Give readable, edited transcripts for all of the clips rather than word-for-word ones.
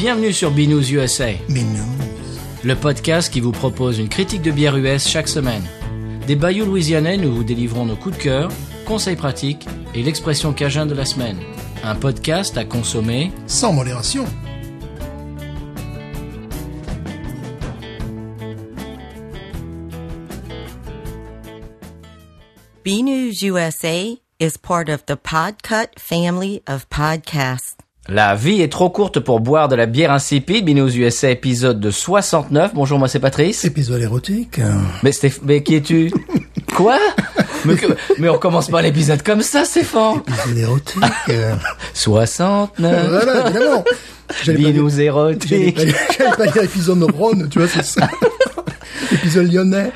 Bienvenue sur Binous USA, Binous. le podcast qui vous propose une critique de bière US chaque semaine. Des bayous louisianais, nous vous délivrons nos coups de cœur, conseils pratiques et l'expression cajun de la semaine. Un podcast à consommer Sans modération. BNews USA is part of the Podcut family of podcasts. La vie est trop courte pour boire de la bière insipide. Binous USA épisode de 69. Bonjour, moi c'est Patrice. Épisode érotique. Mais qui es-tu? Quoi? mais on commence pas l'épisode comme ça, Stéphane. Épisode érotique. 69. Voilà, évidemment. Binous érotique. J'allais pas dire épisode de Rhône, tu vois, c'est ça. Épisode lyonnais.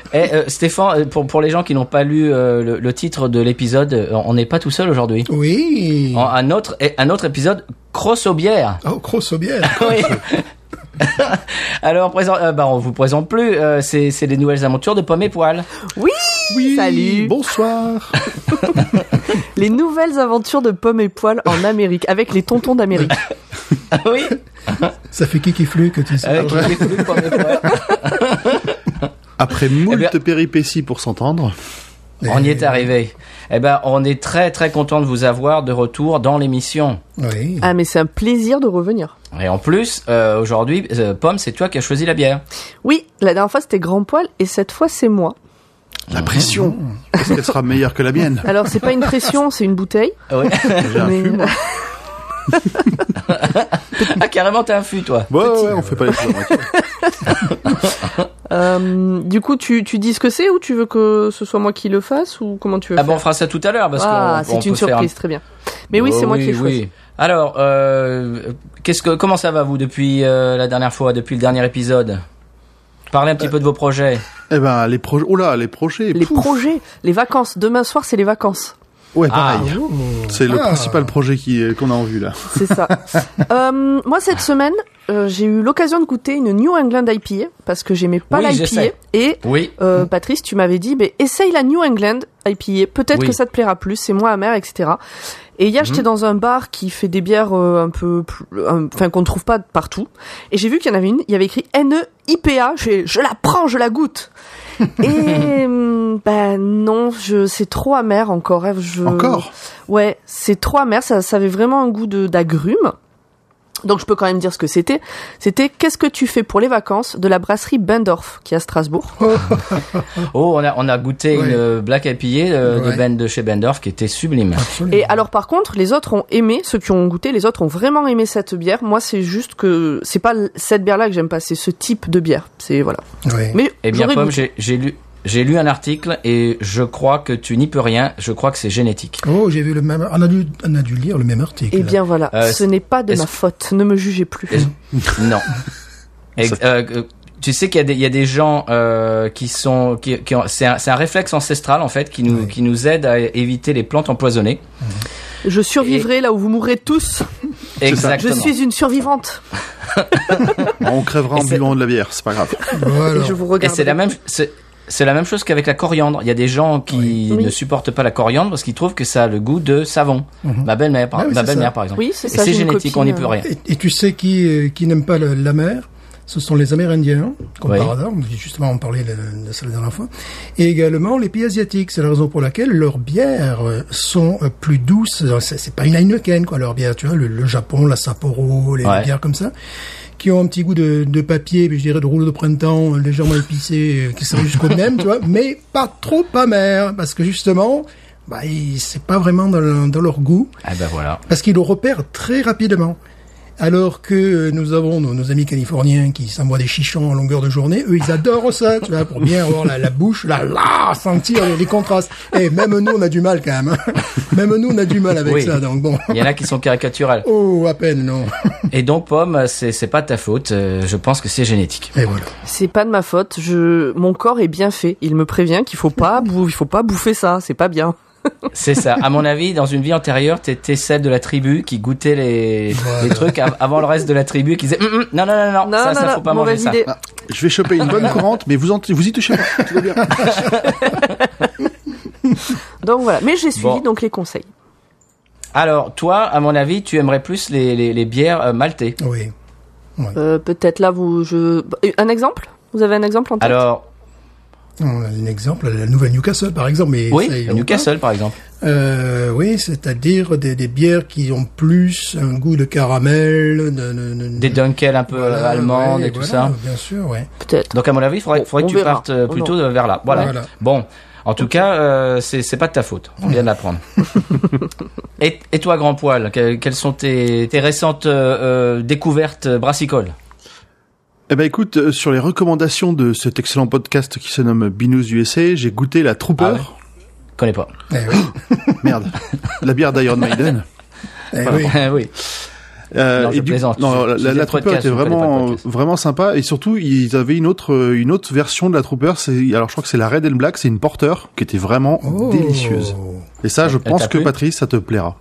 Stéphane, pour les gens qui n'ont pas lu le titre de l'épisode, on n'est pas tout seul aujourd'hui. Oui. Un autre épisode crosse aux bières. Oh, grosse bière. Oui. Alors, on vous présente plus. C'est les nouvelles aventures de Pomme et Poil. Oui, salut. Bonsoir. Les nouvelles aventures de Pomme et Poil en Amérique, avec les tontons d'Amérique. Ah oui. Ça fait qui fluque, tu sais. Avec les flux Pomme et Poil. Après moult péripéties pour s'entendre. On y est arrivé. On est très très content de vous avoir de retour dans l'émission. Oui. Ah, mais c'est un plaisir de revenir. Et en plus, aujourd'hui, Pomme, c'est toi qui as choisi la bière. Oui, la dernière fois c'était Grand Poil et cette fois c'est moi. La pression. Est-ce qu'elle sera meilleure que la mienne? Alors c'est pas une pression, c'est une bouteille. Ouais. J'ai un Mais- fût, moi. Ah, carrément, t'as un fût, toi. Ouais, on fait pas les choses à moitié. Du coup, tu dis ce que c'est ou tu veux que ce soit moi qui le fasse ou comment tu veux Ah bon, on faire fera ça tout à l'heure parce qu'on c'est une peut faire surprise, très bien. Mais oui, c'est moi qui ai choisi. Oui. Alors, comment ça va vous depuis la dernière fois, depuis le dernier épisode? Parlez un petit peu de vos projets. Eh ben, les projets. Oula, les projets. Les pouf. projets, les vacances. Demain soir, c'est les vacances. Ouais, pareil. Oh. C'est le principal projet qu'on a en vue là. C'est ça. Moi, cette semaine, j'ai eu l'occasion de goûter une New England IPA parce que j'aimais pas Oui, je l'IPA. sais. Et Oui. Patrice, tu m'avais dit, essaye la New England IPA. Peut-être Oui. que ça te plaira plus. C'est moins amer, etc. Et hier, j'étais dans un bar qui fait des bières un peu, qu'on ne trouve pas partout. Et j'ai vu qu'il y en avait une. Il y avait écrit NE-IPA. Je la prends, je la goûte. Et non, c'est trop amer encore. Encore? Ouais, c'est trop amer. Ça avait vraiment un goût d'agrumes. Donc je peux quand même dire ce que c'était. C'était qu'est-ce que tu fais pour les vacances de la brasserie Bendorf qui est à Strasbourg. Oh, on a goûté Ouais. une Black IPA Ouais. de chez Bendorf qui était sublime. Absolument. Et alors par contre, les autres ont aimé, ceux qui ont goûté, les autres ont vraiment aimé cette bière. Moi, c'est juste que c'est pas cette bière-là que j'aime pas, c'est ce type de bière. C'est voilà. Oui. Mais Eh bien, j'aurais Pomme, goûté. j'ai lu un article et je crois que tu n'y peux rien. Je crois que c'est génétique. Oh, j'ai vu le même. On a dû lire le même article. Eh bien voilà, ce n'est pas de est-ce- ma faute. Ne me jugez plus. Non. Tu sais qu'il y a des gens qui ont c'est un réflexe ancestral en fait qui nous aide à éviter les plantes empoisonnées. Je survivrai là où vous mourrez tous. Exactement. Je suis une survivante. On crèvera en c'est- buvant de la bière, c'est pas grave. Voilà. Et je vous Et regarde. c'est la même chose qu'avec la coriandre. Il y a des gens qui Oui. ne supportent pas la coriandre parce qu'ils trouvent que ça a le goût de savon. Ma belle-mère, Ah oui, c'est ça. par exemple. Oui, c'est Et ça. c'est j'ai une génétique, copine, on n'y peut rien. Et tu sais qui n'aime pas la mer? Ce sont les Amérindiens, comme Oui. par hasard. Justement, on parlait de ça la dernière fois. Et également les pays asiatiques. C'est la raison pour laquelle leurs bières sont plus douces. C'est pas une Heineken, quoi, leur bière. Tu vois, le Japon, la Sapporo, les Ouais. bières comme ça, qui ont un petit goût de papier, puis je dirais de rouleau de printemps, légèrement épicé, qui sont jusqu'au même, tu vois, mais pas trop amer, parce que justement, c'est pas vraiment dans leur goût. Ah ben voilà. Parce qu'ils le repèrent très rapidement. Alors que nous avons nos amis californiens qui s'envoient des chichons en longueur de journée, eux ils adorent ça, tu vois, pour bien avoir la bouche, sentir les contrastes. Et même nous on a du mal quand même. Hein. Même nous on a du mal avec Oui. ça, donc bon. Il y en a qui sont caricaturales. Oh, à peine, non. Et donc, Pomme, c'est pas de ta faute. Je pense que c'est génétique. Et voilà. C'est pas de ma faute. Mon corps est bien fait. Il me prévient qu'il faut pas bouffer ça. C'est pas bien. C'est ça. À mon avis, dans une vie antérieure, t'étais celle de la tribu qui goûtait les trucs avant le reste de la tribu qui disait non, ça faut pas manger mauvaise ça. idée. Ah, je vais choper une bonne courante, mais vous y touchez pas. Tout va bien. Donc voilà. Mais j'ai suivi Bon. donc les conseils. Alors, toi, à mon avis, tu aimerais plus les bières maltées. Oui. Peut-être là, un exemple? Vous avez un exemple en tête? Alors, On a un exemple, la nouvelle Newcastle, par exemple. Mais oui, ça y est la Newcastle, par exemple. Oui, c'est-à-dire des bières qui ont plus un goût de caramel, Des Dunkel un peu allemandes et tout ça. Bien sûr, ouais. Peut-être. Donc, à mon avis, il faudrait que tu verra. partes plutôt vers là. Voilà. Bon. En tout cas, c'est pas de ta faute. On vient de l'apprendre. Et toi, Grand Poil, quelles sont tes récentes découvertes brassicoles? Eh ben écoute, sur les recommandations de cet excellent podcast qui se nomme Binous USA, j'ai goûté la Trooper. Ah ouais. Connais pas. Eh oui. Merde. La bière d'Iron Maiden. Oui. Oui. Non, je plaisante. La Trooper était vraiment sympa, et surtout ils avaient une autre version de la Trooper. Alors je crois que c'est la Red and Black, c'est une porter qui était vraiment délicieuse. Et ça, je pense que Patrice, ça te plaira.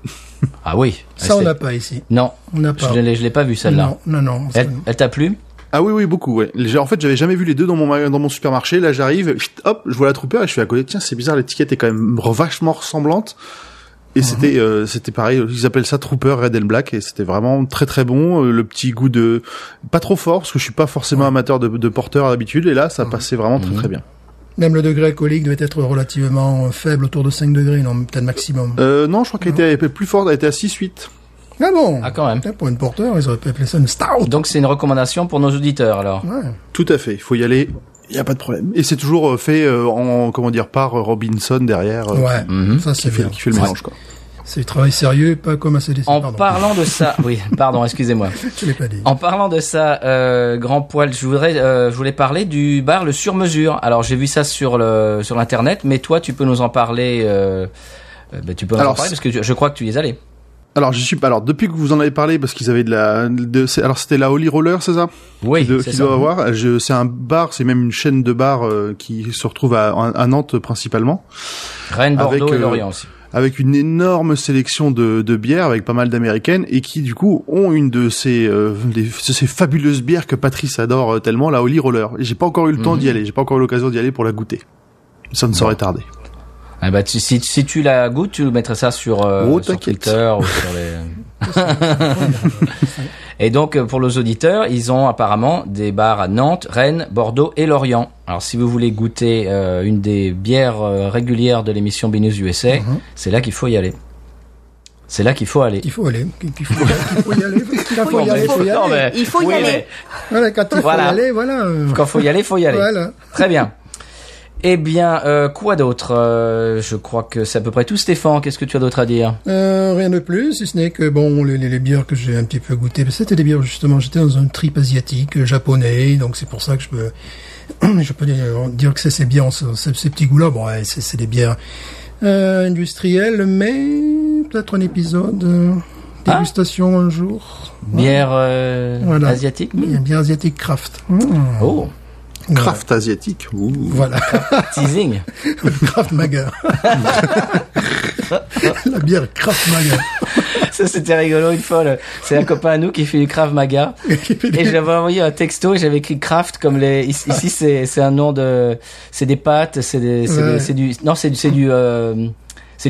Ah oui. Ça, on n'a pas ici. Non. On n'a pas. Je l'ai pas vu celle-là. Non. Elle t'a plu? Ah oui, beaucoup, ouais. En fait, j'avais jamais vu les deux dans mon supermarché. Là, j'arrive, hop, je vois la Trooper et je suis à côté. Tiens, c'est bizarre, l'étiquette est quand même vachement ressemblante. Et c'était pareil, ils appellent ça Trooper Red and Black, et c'était vraiment très très bon. Le petit goût pas trop fort, parce que je suis pas forcément amateur de porteur d'habitude, et là, ça passait vraiment très très bien. Même le degré alcoolique devait être relativement faible, autour de 5 degrés, non, peut-être maximum. Non, je crois qu'elle était plus forte, elle était à 6-8. Ah bon? Ah, quand même. Pour une porteur, ils auraient pu appeler ça une stout. Donc c'est une recommandation pour nos auditeurs, alors. Ouais. Tout à fait, il faut y aller, il y a pas de problème. Et c'est toujours fait par Robinson derrière, Ça c'est bien. qui fait le mélange, quoi. C'est du travail sérieux, pas comme ACDC. En parlant de ça, oui, pardon, excusez-moi. Je l'ai pas dit. En parlant de ça, Grand Poil, je voulais parler du bar Le Sur-Mesure. Alors j'ai vu ça sur l'internet, mais toi tu peux nous en parler. Tu peux nous en parler parce que je crois que tu y es allé. Alors depuis que vous en avez parlé, parce qu'ils avaient alors c'était la Holy Roller, c'est ça? Oui, c'est qu'ils ça. doivent avoir. C'est un bar, c'est même une chaîne de bars qui se retrouve à Nantes principalement. Rennes, Bordeaux et Lorient aussi. Avec une énorme sélection de bières, avec pas mal d'américaines, et qui du coup ont une de ces fabuleuses bières que Patrice adore tellement, la Holy Roller. Et j'ai pas encore eu le temps d'y aller, j'ai pas encore eu l'occasion d'y aller pour la goûter. Ça ne saurait tarder. Ah bah si tu la goûtes, tu mettrais ça sur Twitter ou sur les. Et donc pour nos auditeurs, ils ont apparemment des bars à Nantes, Rennes, Bordeaux et Lorient. Alors si vous voulez goûter une des bières régulières de l'émission Binous USA, c'est là qu'il faut y aller. C'est là qu'il faut aller. Il faut aller. Il faut y aller. Il faut y aller. Voilà, quand il faut y aller, voilà. Quand il faut y aller, il faut y aller. Voilà. Très bien. Eh bien, quoi d'autre? Je crois que c'est à peu près tout. Stéphane, qu'est-ce que tu as d'autre à dire? Rien de plus, si ce n'est que bon, les bières que j'ai un petit peu goûtées, c'était des bières justement. J'étais dans un trip asiatique, japonais, donc c'est pour ça que je peux dire que c'est ces bières, ces petits goûts-là. Bon, ouais, c'est des bières industrielles, mais peut-être un épisode dégustation un jour. Bière asiatique. Bière asiatique craft. Oh. Craft asiatique. Ouh. Voilà. Teasing. Craft Mager. La bière Craft Mager. Ça, c'était rigolo une fois. C'est un copain à nous qui fait du Krav Maga. Et j'avais envoyé un texto et j'avais écrit Kraft comme ici c'est un nom c'est des pâtes, c'est du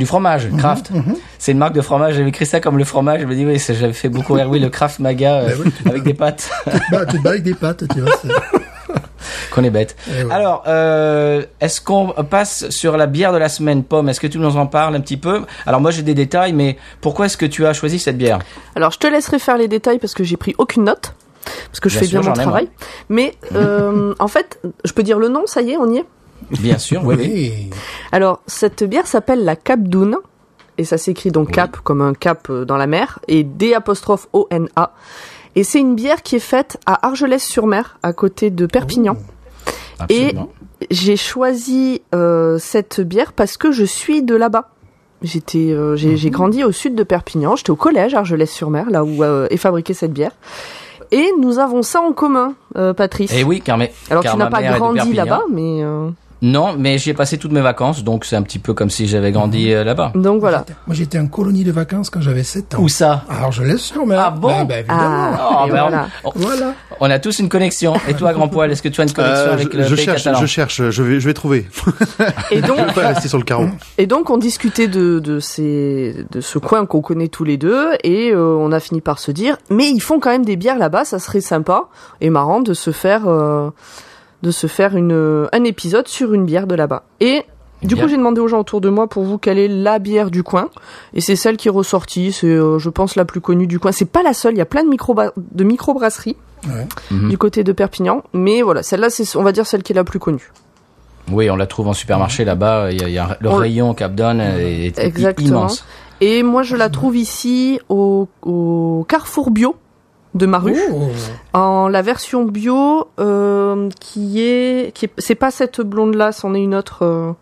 fromage, Kraft. C'est une marque de fromage. J'avais écrit ça comme le fromage. Je me dis, oui, j'avais fait beaucoup rire. Oui, le Krav Maga avec des pâtes. Tu te bats avec des pâtes, tu vois. Qu'on est bête. Ouais. Alors, est-ce qu'on passe sur la bière de la semaine, Pomme? Est-ce que tu nous en parles un petit peu? Alors moi, j'ai des détails, mais pourquoi est-ce que tu as choisi cette bière? Alors, je te laisserai faire les détails parce que j'ai pris aucune note. Parce que je fais bien mon travail. Mais, en fait, je peux dire le nom, ça y est, on y est? Bien sûr, oui. Alors, cette bière s'appelle la Cap d'Oune. Et ça s'écrit donc cap comme un cap dans la mer. Et D'-O-N-A. Et c'est une bière qui est faite à Argelès-sur-Mer, à côté de Perpignan. Absolument. Et j'ai choisi cette bière parce que je suis de là-bas. J'ai grandi au sud de Perpignan. J'étais au collège Argelès-sur-Mer, là où est fabriquée cette bière. Et nous avons ça en commun, Patrice. Eh oui, car alors tu n'as pas grandi là-bas, mais Non, mais j'y ai passé toutes mes vacances, donc c'est un petit peu comme si j'avais grandi là-bas. Donc voilà. Moi, j'étais en colonie de vacances quand j'avais 7 ans. Où ça? Alors, je laisse sur mer. Ah bon? Évidemment. Oh, et ben, voilà. Voilà. On a tous une connexion. Et toi, Grand Poil, est-ce que tu as une connexion avec le pays catalan? Je cherche, je vais trouver. Et donc, Je vais pas rester sur le carreau. Et donc on discutait de ce coin qu'on connaît tous les deux et on a fini par se dire mais ils font quand même des bières là-bas, ça serait sympa et marrant de se faire un épisode sur une bière de là-bas. Et du coup j'ai demandé aux gens autour de moi pour vous quelle est la bière du coin et c'est celle qui est ressortie, c'est je pense la plus connue du coin. C'est pas la seule, il y a plein de microbrasseries du côté de Perpignan, mais voilà, celle-là c'est on va dire celle qui est la plus connue. Oui, on la trouve en supermarché là-bas. Il y a le rayon Capdon est immense. Et moi, je la trouve ici au Carrefour Bio de Maru, en la version bio c'est pas cette blonde-là, c'en est une autre.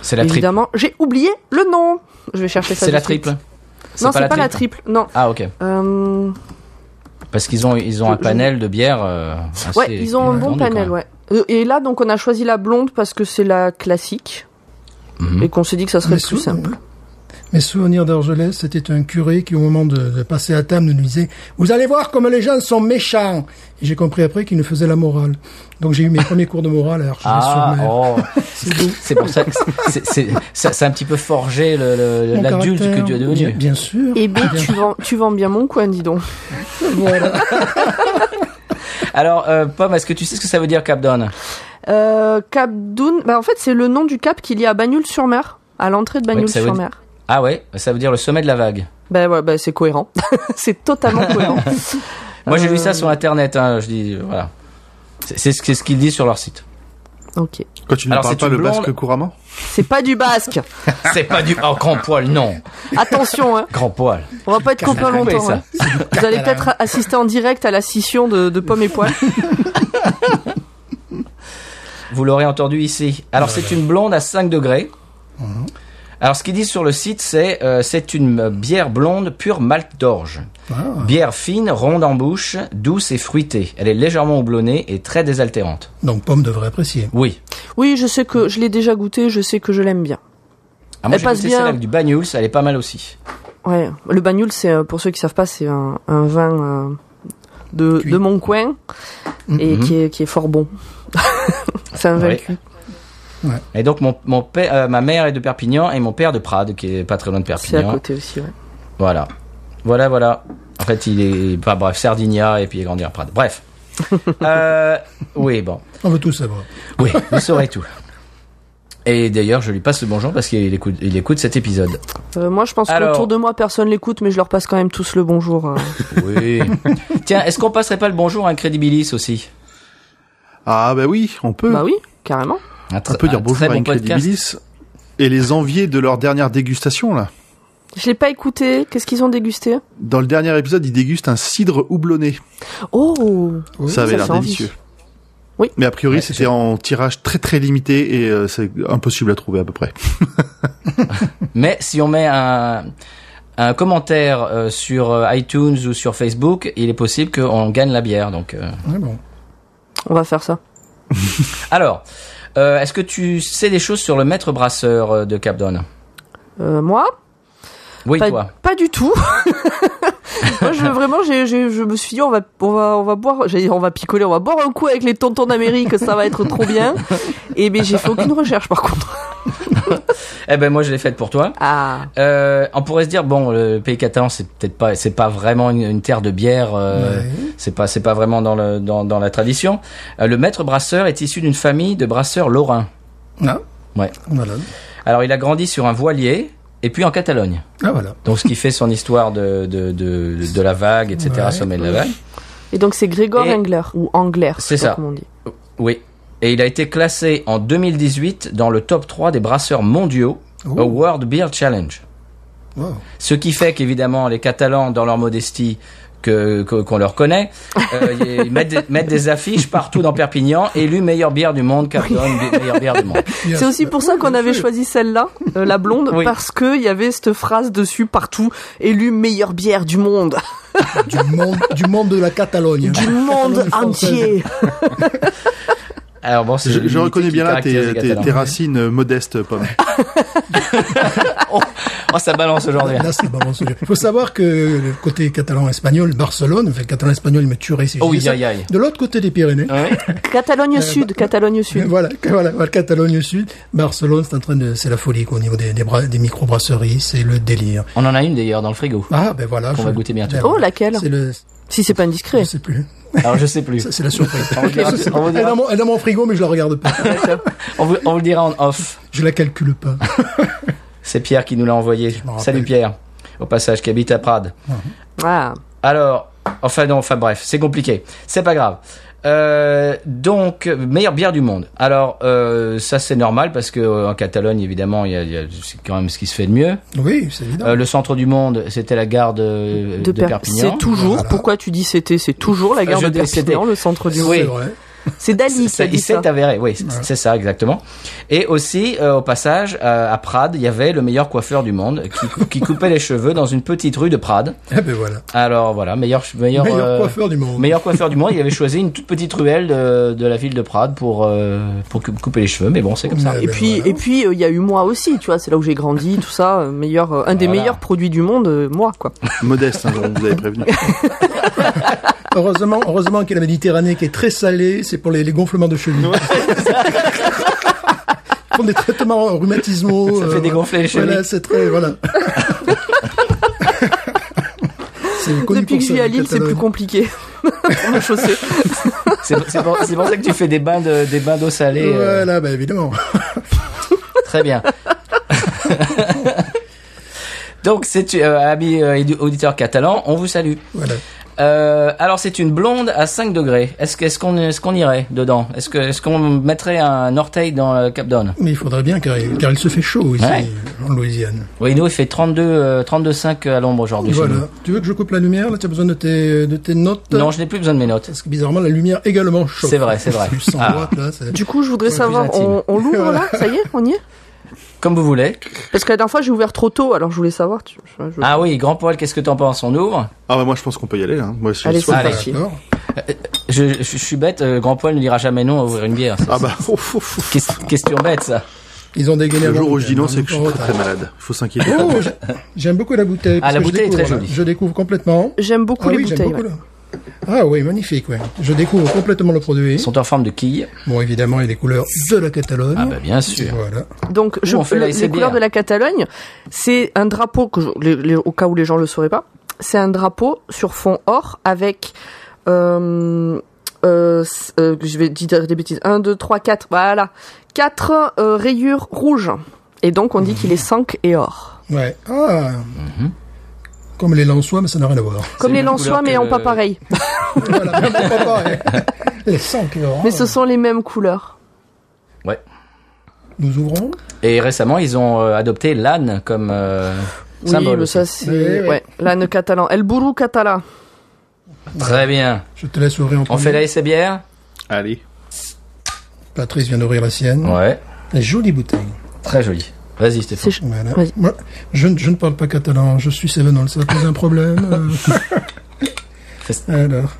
C'est la évidemment. J'ai oublié le nom. Je vais chercher ça. C'est la triple. Non, c'est pas la triple. Non. Ah ok. Parce qu'ils ont un panel de bières. Ouais, ils ont un bon panel, ouais. Et là, donc, on a choisi la blonde parce que c'est la classique et qu'on s'est dit que ça serait plus simple. Mes souvenirs d'Argelès, c'était un curé qui, au moment de passer à table, nous disait « Vous allez voir comme les gens sont méchants !» Et j'ai compris après qu'il nous faisait la morale. Donc j'ai eu mes premiers cours de morale à Argelès-sur-Mer. Oh. C'est pour ça que c'est un petit peu forgé l'adulte que tu es devenu. Bien sûr. Eh bien, tu vends bien mon coin, dis donc. Voilà. Alors, Pomme, est-ce que tu sais ce que ça veut dire Capdon? Capdon, en fait, c'est le nom du cap qu'il y a à Bagnoul-sur-Mer, à l'entrée de Bagnoul-sur-Mer. Ah ouais, ça veut dire le sommet de la vague. C'est cohérent. C'est totalement cohérent. Moi, j'ai lu ça sur Internet. Je dis, voilà. C'est ce qu'ils disent sur leur site. Ok. Quand tu ne parles pas le basque couramment? C'est pas du basque. C'est pas du... Oh, Grand Poil, non. Attention, hein. Grand Poil. On va pas être copains longtemps, ça. Hein. Vous allez peut-être assister en direct à la scission de Pomme et Poil. Vous l'aurez entendu ici. Alors, c'est une blonde à 5 degrés. Alors, ce qu'ils disent sur le site, c'est une bière blonde pure malt d'orge. Bière fine, ronde en bouche, douce et fruitée. Elle est légèrement houblonnée et très désaltérante. Donc, Pomme devrait apprécier. Oui. Oui, je sais que je l'ai déjà goûté, je sais que je l'aime bien. Ah, moi, j'ai goûté celle avec du Banyuls, elle est pas mal aussi. Ouais, le Banyuls, c'est, pour ceux qui savent pas, c'est un vin de mon coin et qui est fort bon. C'est un vin cuit. Ouais. Et donc mon père, ma mère est de Perpignan et mon père de Prades, qui est pas très loin de Perpignan. C'est à côté aussi, ouais. Voilà. En fait, il est, bref, Sardinia et puis il est grandi à Prades. Bref. Oui, bon. On veut tout savoir. Oui, vous saurez tout. Et d'ailleurs, je lui passe le bonjour parce qu'il écoute cet épisode. Moi, je pense qu'autour de moi, personne l'écoute, mais je leur passe quand même tous le bonjour. Oui. Tiens, est-ce qu'on passerait pas le bonjour à Incredibilis aussi? Ah, bah oui, on peut. Bah oui, carrément. On peut dire bonjour à Incredibilis et les envier de leur dernière dégustation, là. Je l'ai pas écouté. Qu'est-ce qu'ils ont dégusté? Dans le dernier épisode, ils dégustent un cidre houblonné. Oh! Ça avait l'air délicieux. Oui. Mais a priori, c'était en tirage très très limité et c'est impossible à trouver à peu près. Mais si on met un commentaire sur iTunes ou sur Facebook, il est possible qu'on gagne la bière. Donc, Ouais, bon. On va faire ça. Alors, est-ce que tu sais des choses sur le maître brasseur de Capdon? Moi? Oui, toi. Pas du tout. Moi, je me suis dit, on va boire, on va picoler, on va boire un coup avec les tontons d'Amérique, ça va être trop bien. Et ben, j'ai fait aucune recherche, par contre. Eh ben, moi, je l'ai faite pour toi. Ah. On pourrait se dire, bon, le pays catalan, c'est pas vraiment une terre de bière, c'est pas vraiment dans la tradition. Le maître brasseur est issu d'une famille de brasseurs lorrains. Ah. Ouais. Voilà. Alors, il a grandi sur un voilier. Et puis en Catalogne. Ah, voilà. Donc ce qui fait son histoire de la vague, etc., sommet de la vague. Et donc c'est Gregor Engler, ou Angler, c'est ça. Comme on dit. Oui. Et il a été classé en 2018 dans le top 3 des brasseurs mondiaux au World Beer Challenge. Wow. Ce qui fait qu'évidemment les Catalans, dans leur modestie, qu'on leur connaît, ils mettent des affiches partout dans Perpignan, élu meilleure bière du monde, Capdon, meilleure bière du monde. C'est aussi pour ça qu'on avait choisi celle-là, la blonde, parce que il y avait cette phrase dessus partout, élu meilleure bière du monde. Du monde de la Catalogne. Du monde entier. Alors bon, c'est Je l'unité reconnais qui bien là caractérise les Catalans. tes racines modestes, Pomme. Oh, ça balance aujourd'hui. Là, c'est balance. Il faut savoir que le côté catalan-espagnol, Barcelone, enfin, le catalan-espagnol, il me tuerait si je Oh oui, disais ça. aïe, aïe. De l'autre côté des Pyrénées. Ouais. Catalogne Sud, Catalogne Sud. Voilà, Catalogne Sud, Barcelone, c'est la folie, quoi, au niveau des micro-brasseries, c'est le délire. On en a une d'ailleurs dans le frigo. Ah, ben voilà. Qu'on va goûter bientôt. Oh, laquelle? C'est le, Si c'est pas indiscret. je sais plus. Alors je sais plus. Ça, c'est la surprise. On vous dira- on vous Elle dira- est dans mon frigo, mais je la regarde pas. on vous le dira en off. Je la calcule pas. C'est Pierre qui nous l'a envoyé. m'en Salut rappelle. Pierre, au passage, qui habite à Prades. Ah. Alors, enfin bref, c'est compliqué. C'est pas grave. Donc, meilleure bière du monde. Alors, ça c'est normal parce que en Catalogne, évidemment, c'est quand même ce qui se fait de mieux. Oui, c'est évident. Le centre du monde, c'était la gare de Perpignan. C'est toujours. Voilà. Pourquoi tu dis c'était? C'est toujours la gare Je de dis Perpignan, c'était. le centre du Oui. monde. C'est vrai. C'est Dali qui a dit Il ça. s'est avéré, oui, c'est ça exactement. Et aussi, au passage, à Prades, il y avait le meilleur coiffeur du monde qui coupait les cheveux dans une petite rue de Prades. Eh ben voilà. Alors voilà, meilleur Coiffeur du monde. meilleur coiffeur du monde. Il avait choisi une toute petite ruelle de la ville de Prades pour couper les cheveux. Mais bon, c'est comme ça. Ouais. Et ben puis, voilà. il y a eu moi aussi, tu vois, c'est là où j'ai grandi, tout ça, un des Voilà. meilleurs produits du monde, moi, quoi. Modeste, hein, on vous avait prévenu. Heureusement qu'il y a la Méditerranée qui est très salée, c'est pour les gonflements de chevilles. Ils font des traitements rhumatismaux. Ça fait dégonfler les chevilles. Voilà, c'est très, voilà. C'est connu Depuis pour que je ça, vis à la Lille, c'est Catalogne. plus compliqué. Pour me chausser. C'est pour ça que tu fais des bains d'eau salée. Voilà, bah évidemment. Très bien. Donc, c'est amis auditeurs catalans, on vous salue. Voilà. Alors, c'est une blonde à 5 degrés. Est-ce qu'on irait dedans? Est-ce qu'on mettrait un orteil dans le Cap d'On? Mais il faudrait bien, car il se fait chaud ici, Ouais. en Louisiane. Oui, nous, il fait 32,5 à l'ombre aujourd'hui. chez Voilà. nous. Tu veux que je coupe la lumière? Là, tu as besoin de tes notes? Non, je n'ai plus besoin de mes notes. Parce que bizarrement, la lumière également chauffe. C'est vrai, c'est vrai. Du 100 Ah. watts, là, c'est... Du coup, je voudrais Ouais, savoir, plus intime. on l'ouvre là? Ça y est, on y est? Comme vous voulez. Parce que la dernière fois, j'ai ouvert trop tôt, alors je voulais savoir. Ah oui, grand poil, qu'est-ce que t'en penses? On ouvre? Ah bah moi je pense qu'on peut y aller. Hein. Moi, je Allez, suis c'est Allez. parti. D'accord. Je suis bête, grand poil ne dira jamais non à ouvrir une bière. Ah bah ouf, ouf, ouf. Question bête, ça. Ils ont dégainé Le avant jour où nous, je dis non, quand c'est même, que je suis en très retard. très malade. Il faut s'inquiéter. Oh, j'aime beaucoup la bouteille. parce la que je bouteille est découvre, très voilà, jolie. Je découvre complètement. J'aime beaucoup Ah les oui, j'aime bouteilles. beaucoup ouais. là. Ah oui, magnifique, ouais. Je découvre complètement le produit. Ils sont en forme de quilles. Bon, évidemment, il y a les couleurs de la Catalogne. Ah bah bien sûr. Voilà. Donc, on fait la les SCBR. couleurs de la Catalogne, c'est un drapeau, au cas où les gens le sauraient pas, c'est un drapeau sur fond or avec, je vais dire des bêtises, 1, 2, 3, 4, voilà, 4 rayures rouges. Et donc, on dit qu'il est 5 et or. Ouais. Ah. Comme les Lensois, mais ça n'a rien à voir. Comme les les mêmes Lensois, couleurs mais que en le- pas pareil. Voilà, même pas pareil. Les 100 qui Mais ce sont les mêmes couleurs. Ouais. Nous ouvrons. Et récemment, ils ont adopté l'âne comme symbole. Oui, mais aussi. ça, c'est, Oui, oui. ouais, l'âne catalan. El burro catalan. Très bien. Je te laisse ouvrir en On premier. fait la essai bière? Allez. Patrice vient d'ouvrir la sienne. Ouais. La jolie bouteille. Très joli. Vas-y, Stéphane. C'est Voilà. Vas-y. Moi, je ne parle pas catalan, je suis Sevenol, ça pose un problème. Alors.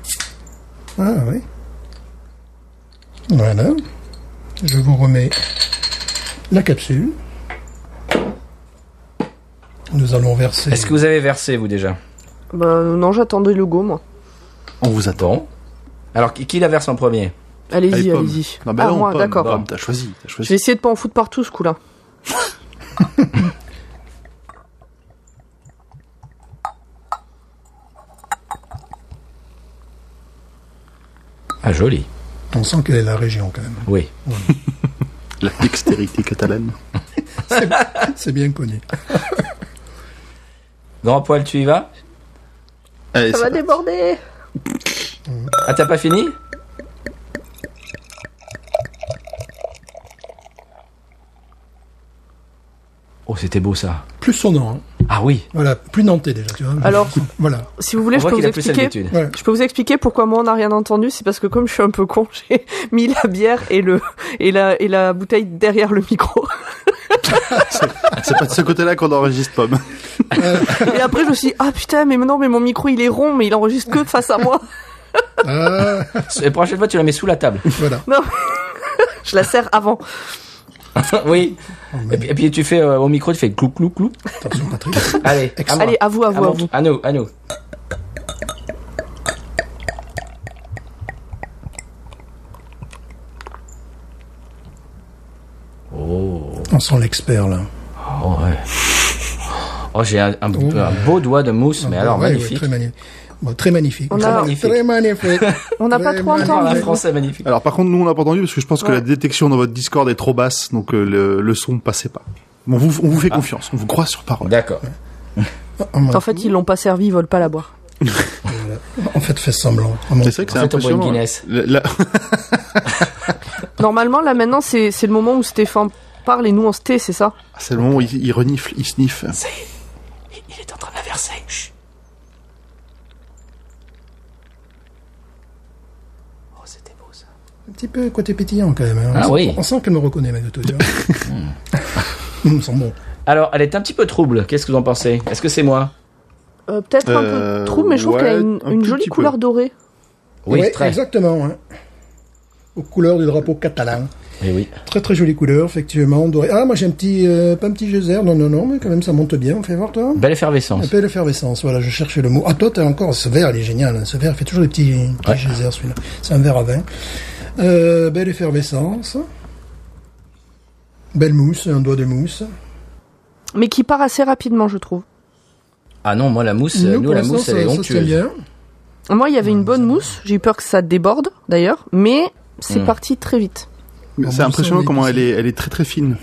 Ah oui. Voilà. Je vous remets la capsule. Nous allons verser. Est-ce que vous avez versé, vous, déjà? Bah, non, j'attendais le go, moi. On vous attend. Bon. Alors, qui la verse en premier? Allez-y, Allez, Pomme. allez-y. Non, bah Ah, non, moi, Pomme, d'accord. Pomme, t'as choisi. Je vais essayer de pas en foutre partout, ce coup-là. Ah, joli. On sent quelle est la région quand même. Oui. La dextérité catalane. C'est bien connu. Grand poil, tu y vas? Allez, Ça va c'est- déborder. Ah, t'as pas fini? Oh, c'était beau, ça. Plus sonore. Hein. Ah oui. Voilà, plus nantais déjà, tu vois. Alors, Voilà. si vous voulez, On je voit peux qu'il vous a plus expliquer. l'habitude. Voilà. Je peux vous expliquer pourquoi moi on n'a rien entendu. C'est parce que comme je suis un peu con, j'ai mis la bière et la bouteille derrière le micro. C'est pas de ce côté-là qu'on enregistre, Pomme. Et après je me suis dit, ah putain, mais non, mais mon micro il est rond, mais il enregistre que face à moi. Ah, La prochaine fois, tu la mets sous la table. voilà. Non. Je la sers avant. Oui. Et puis tu fais au micro, tu fais clou clou clou. Attention, Patrick. Allez, Allez, à vous. à nous. On sent l'expert, là. Oh, ouais. Oh, j'ai un beau doigt de mousse, mais alors Ouais, magnifique. Ouais, très magnifique. On Très a- magnifique. Très magnifique. On n'a pas trop Oh, la entendu. France est magnifique. Alors par contre, nous on n'a pas entendu parce que je pense que Ouais. la détection dans votre Discord est trop basse, donc le son ne passait pas. Bon, on vous fait confiance, on vous croit sur parole. D'accord. En fait, ils l'ont pas servi, ils veulent pas la boire. En fait, fais semblant. C'est vrai que c'est En fait, on boit une impressionnant. Guinness. Normalement, là maintenant, c'est le moment où Stéphane parle et nous on se tait, c'est ça? C'est le moment où il renifle, il sniffe. Ça y est, il est en train de la verser. Chut. Oh, c'était beau ça. Un petit peu côté pétillant, quand même. Hein. Ah oui. On sent qu'elle me reconnaît, malgré tout. Ils sont bons. Alors, elle est un petit peu trouble. Qu'est-ce que vous en pensez? Est-ce que c'est moi? Peut-être un peu trouble, mais je trouve ouais, qu'elle a un une tout jolie petit peu. couleur dorée. Oui, Ouais, très. exactement. Hein. Aux couleurs du drapeau catalan. Oui, oui. Très très jolie couleur, effectivement. Doré. Ah, moi j'ai un petit, pas un petit geyser, non, mais quand même ça monte bien. Fais voir toi. Belle effervescence. Un peu d'effervescence, voilà, je cherchais le mot. Ah, toi, t'as encore, ce verre, il est génial, hein. Ce verre fait toujours des petits Ouais. geysers, celui-là. C'est un verre à vin. Belle effervescence. Belle mousse, un doigt de mousse. Mais qui part assez rapidement, je trouve. Ah non, moi la mousse, Nous, nous pour la l'instant, mousse, elle est ça se tient onctueuse. bien. Moi, il y avait une bonne mousse. J'ai eu peur que ça déborde, d'ailleurs. Mais c'est parti très vite. Mais Bon, c'est moi, impressionnant ça, on est comment ici. elle est très très fine.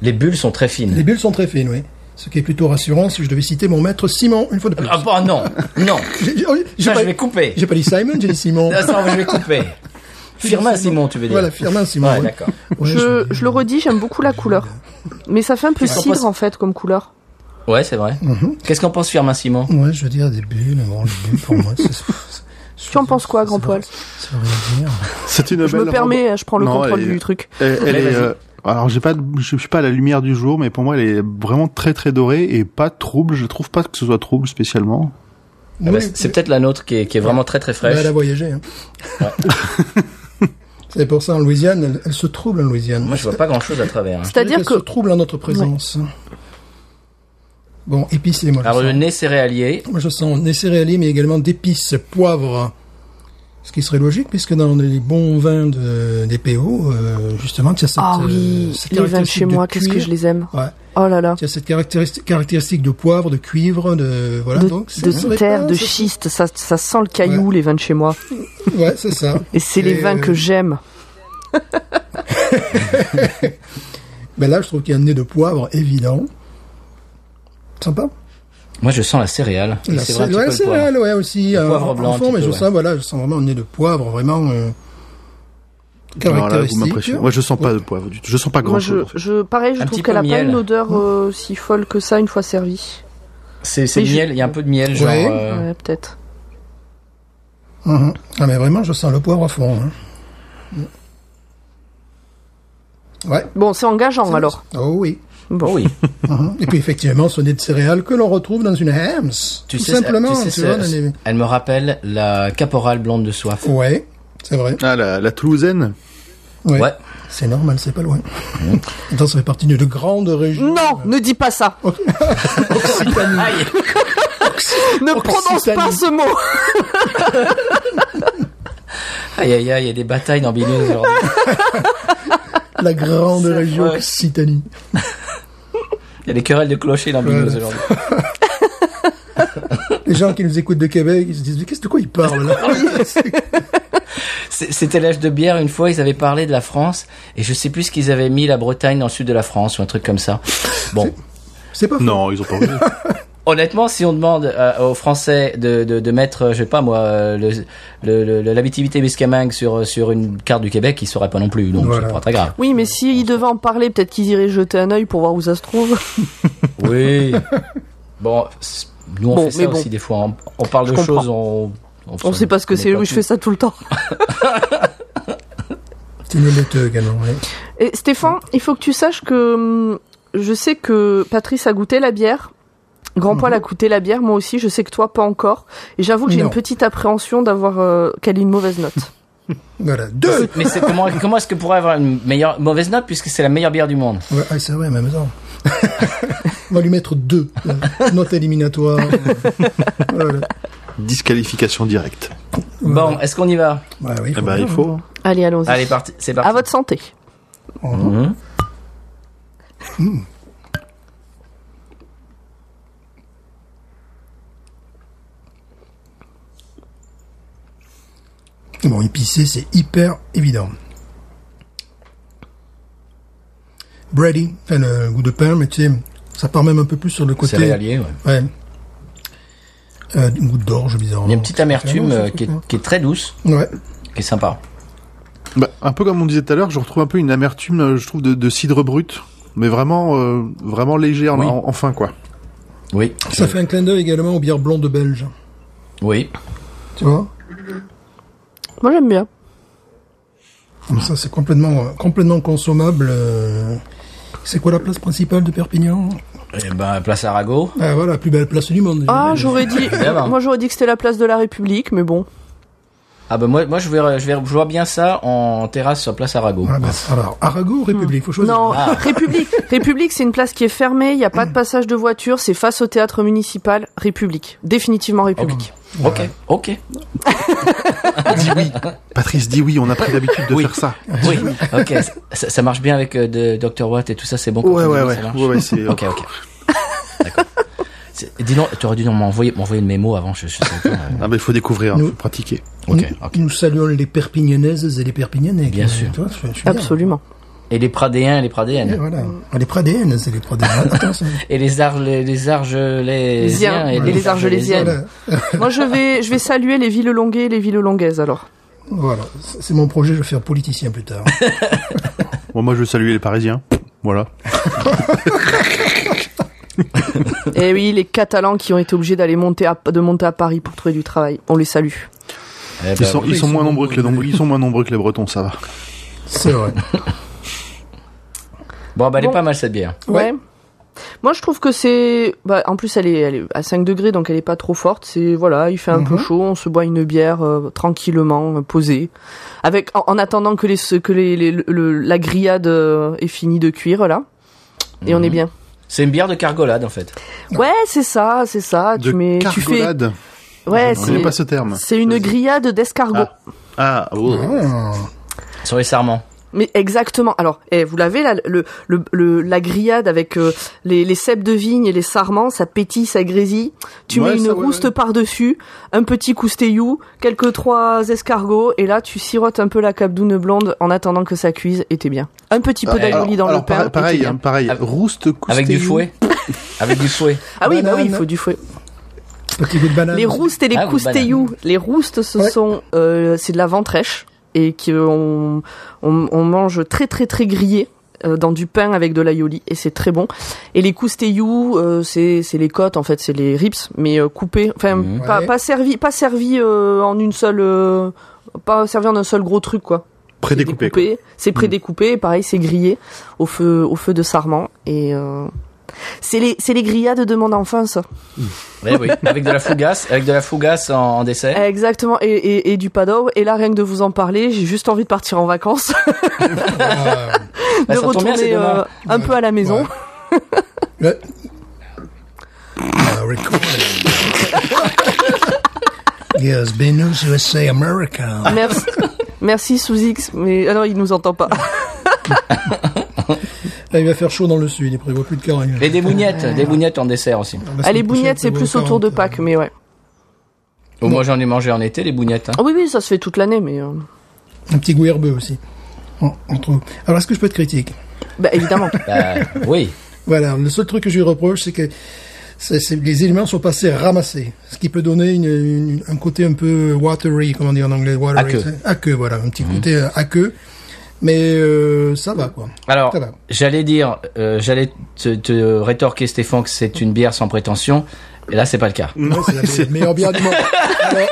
Les bulles sont très fines. Les bulles sont très fines, oui. Ce qui est plutôt rassurant si je devais citer mon maître Simon, une fois de plus. Ah bah non, non. J'ai Ça, pas, je vais couper. j'ai pas dit Simon, j'ai dit Simon. Ah, ça, je vais couper. Firmin Simon, tu veux dire? Voilà, Firmin Simon. Ouais, oui. d'accord. Ouais, Je le redis, j'aime beaucoup la couleur. Mais ça fait un peu Qu'est-ce qu'on cidre, pense en fait, comme couleur. Ouais, c'est vrai. Qu'est-ce qu'en pense Firmin Simon? Ouais, je veux dire, des bulles, bon, les bulles, pour moi, Tu en penses quoi, Grand Poil? Ça veut rien dire. C'est une Je belle me permets, je prends le Non, contrôle elle est- du truc. Elle Mais est, vas-y. alors je suis pas à la lumière du jour, mais pour moi elle est vraiment très très dorée et pas trouble. Je trouve pas que ce soit trouble spécialement. Ah bah, c'est peut-être la nôtre qui est vraiment très très fraîche. Elle a voyagé. Hein. C'est pour ça en Louisiane, elle se trouble en Louisiane. Moi, je vois pas grand-chose à travers. hein. C'est-à-dire Elle que se trouble en notre présence. Bon, épicé, moi. Je Alors, le sens. nez céréalier, Moi, je sens des céréaliers, mais également d'épices, poivre. Ce qui serait logique, puisque dans les bons vins des PO, justement, tu as cette, ah oui, cette les vins de caractéristique chez moi, de qu'est-ce que cuir. je les aime. Ouais. Oh là là. Tu as cette caractéristique de poivre, de cuivre, de voilà. donc, ce De serait terre, pas- de ça- schiste, ça sent le caillou, les vins de chez moi. Ouais, c'est ça. Et c'est les vins que j'aime. Ben là, je trouve qu'il y a un nez de poivre évident. Sympa. moi, je sens la céréale. Et c'est vrai un petit peu Ouais, le c'est poivre. vrai, ouais, aussi. Le poivre blanc, en un fond, petit mais peu, je ouais. sens, voilà, je sens vraiment un nez de poivre, vraiment Alors là, vous caractéristique. m'impressionnez. Moi je sens pas de poivre du tout. Je sens pas grand Moi, chose. pareil, je Un trouve petit qu'elle peu a pas miel. une odeur si folle que ça une fois servie. C'est Mais miel, il y a un peu de miel, genre... Ouais. Ouais, peut-être. Mhm. Ah, mais vraiment, je sens le poivre à fond. Hein. Ouais. Bon, c'est engageant alors. Oh oui. Oh oui. Mhm. Et puis effectivement, ce nez de céréales que l'on retrouve dans une Hams. Tu tout sais, simplement. tu sais, tu vois, dans les- elle me rappelle la caporale blonde de soif. Ouais, c'est vrai. Ah la Toulousaine. Ouais. Ouais. C'est normal, c'est pas loin. Attends, ça fait partie d'une grande région. Non, ne dis pas ça. Occitanie. Aïe. Ne prononce pas ce mot. Aïe, aïe, aïe, il y a des batailles dans Binous aujourd'hui. La grande C'est région vrai. Occitanie. Il y a des querelles de clochers dans Binous Voilà. aujourd'hui. Les gens qui nous écoutent de Québec, ils se disent, mais qu'est-ce de quoi ils parlent là? C'était l'âge de bière, une fois, ils avaient parlé de la France, et je sais plus ce qu'ils avaient mis la Bretagne dans le sud de la France, ou un truc comme ça. Bon. C'est pas faux. Non, ils ont pas osé. Honnêtement, si on demande aux Français de mettre, je sais pas moi, l'habitivité Biscamingue sur une carte du Québec, ils sauraient pas non plus, donc Voilà. c'est pas très grave. Oui, mais s'ils devaient en parler, peut-être qu'ils iraient jeter un œil pour voir où ça se trouve. Oui. Bon, nous on Bon, fait mais ça bon. aussi des fois. On parle de Je comprends. choses, On sait pas ce que c'est, oui, je fais ça tout le temps. C'est une laiteux également, ouais. Et Stéphane, il faut que tu saches que je sais que Patrice a goûté la bière. Grand Poil a goûté la bière, moi aussi. Je sais que toi, pas encore. Et j'avoue que j'ai Non. une petite appréhension d'avoir qu'elle ait une mauvaise note. Voilà, 2. Mais c'est comment est-ce que pourrait avoir une mauvaise note puisque c'est la meilleure bière du monde? Ouais, ah, c'est vrai, même temps. On va lui mettre 2. Note éliminatoire. Voilà. Disqualification directe. Bon, est-ce qu'on y va? Ouais, oui, Eh ben, il faut. Allez, allons-y. Allez, c'est parti. À votre santé. Mhm. Bon, épicé, c'est hyper évident. Bready, enfin le goût de pain, mais tu sais, ça part même un peu plus sur le côté. Céréalier, ouais. Ouais. Un goût d'orge, bizarrement. Il y a une petite amertume qui est très douce, Ouais. qui est sympa. Bah, un peu comme on disait tout à l'heure, je retrouve un peu une amertume, je trouve, de cidre brut, mais vraiment, vraiment léger Oui. en fin, quoi. Oui. Ça fait un clin d'œil également aux bières blondes belges. Oui. Tu vois? Moi, j'aime bien. Ça, c'est complètement consommable. C'est quoi la place principale de Perpignan? Eh ben, place Arago. Ah, voilà, la plus belle place du monde. Ah, j'aurais dit, Évidemment. moi, j'aurais dit que c'était la place de la République, mais bon. Ah ben moi je vois bien ça en terrasse sur place Arago. Ah, bah, alors, Arago ou République? Faut choisir. Non, Ah. République. République, c'est une place qui est fermée, il n'y a pas de passage de voiture, c'est face au théâtre municipal. République. Définitivement République. Ok. Dis oui. Patrice, dis oui, on a pris l'habitude de faire ça. Oui. Ok. Ça marche bien avec Dr Watt et tout ça, c'est bon. Ouais, quand on ouais, dit, ça marche. ouais, c'est... Ok. D'accord. Dis donc, tu aurais dû m'envoyer le mémo avant. Je sais pas. Ah, mais il faut découvrir, il faut pratiquer. Ok. Nous saluons les Perpignanaises et les Perpignanais. Bien sûr. Tu vois, je suis bien. Absolument. Et les Pradéens et les Et Pradéennes. voilà. Les Pradéennes, c'est les Pradéennes. Attention. Et les Argelésiens Et les Argelésiennes. Voilà. Moi, je vais saluer les villes longuées et les villes longuaises, alors. Voilà. C'est mon projet, je vais faire politicien plus tard. Bon, moi, je veux saluer les Parisiens. Voilà. Et oui, les Catalans qui ont été obligés d'aller monter à Paris pour trouver du travail. On les salue. Eh ben, Ils sont moins nombreux que les Bretons, ça va. C'est vrai. Bon, bah, elle est Bon. pas mal cette bière. Ouais. Moi, je trouve que c'est... Bah, en plus, elle est à 5 degrés, donc elle est pas trop forte. C'est, voilà, il fait un peu chaud, on se boit une bière tranquillement, posée. En attendant que la grillade est finie de cuire, là. Et on est bien. C'est une bière de cargolade en fait. Ouais, c'est ça. De cargolade. Ouais, Je connais pas ce terme. c'est une grillade d'escargot. Ah, oh. Ah. Sur les sarments. Mais exactement. Alors, vous l'avez là, la grillade avec les cèpes de vigne et les sarments, ça pétille, ça grésille. Tu Ouais, mets une ça, ouais, rouste ouais. par-dessus, un petit coustéillou, quelques 3 escargots, et là tu sirotes un peu la cabdoune blonde en attendant que ça cuise, et t'es bien. Un petit peu d'aioli dans le pain. Pareil, et t'es bien. pareil. Rouste Avec du coustéou. fouet. Avec du fouet. Ah oui, bah oui, il Banane. faut du fouet. Petit goût de banane. Les roustes et les Ah, oui, coustéillous. Les roustes, Ouais. c'est de la ventrèche et qu'on on mange très très très grillé dans du pain avec de l'aïoli et c'est très bon. Et les coustéillous, c'est les côtes en fait, c'est les ribs mais coupés, enfin Ouais. pas servi en une seule, pas servi en un seul gros truc quoi. Prédécoupé, quoi. C'est prédécoupé, pareil c'est grillé au feu de sarment et c'est les grillades de mon enfance. Ouais, oui. Avec de la fougasse en dessert. Exactement, et du pado. Et là, rien que de vous en parler, j'ai juste envie de partir en vacances, Ah. Bah, de ça tombe bien, c'est retourner demain. un peu à la maison. Le... recording. Yes, B News USA America. Merci sous X, mais alors il nous entend pas. Là, il va faire chaud dans le sud, il prévoit plus de 40. Et des bougnettes en dessert aussi. Les bougnettes, c'est plus autour de Pâques, mais ouais. Oh, moi j'en ai mangé en été, les bougnettes. Hein. Ah oui, ça se fait toute l'année, mais Un petit goût herbeux aussi. On trouve. Alors, est-ce que je peux être critique? bah évidemment. Bah, oui. Voilà, le seul truc que je lui reproche, c'est que les éléments sont pas assez ramassés. Ce qui peut donner un côté un peu watery, comment dire en anglais, watery. Aqueux, voilà, un petit côté aqueux. Mais ça va, quoi. Alors, Ça va. j'allais te rétorquer, Stéphane, que c'est une bière sans prétention. Et là, c'est pas le cas. Ouais, c'est la meilleure bière du monde. Alors,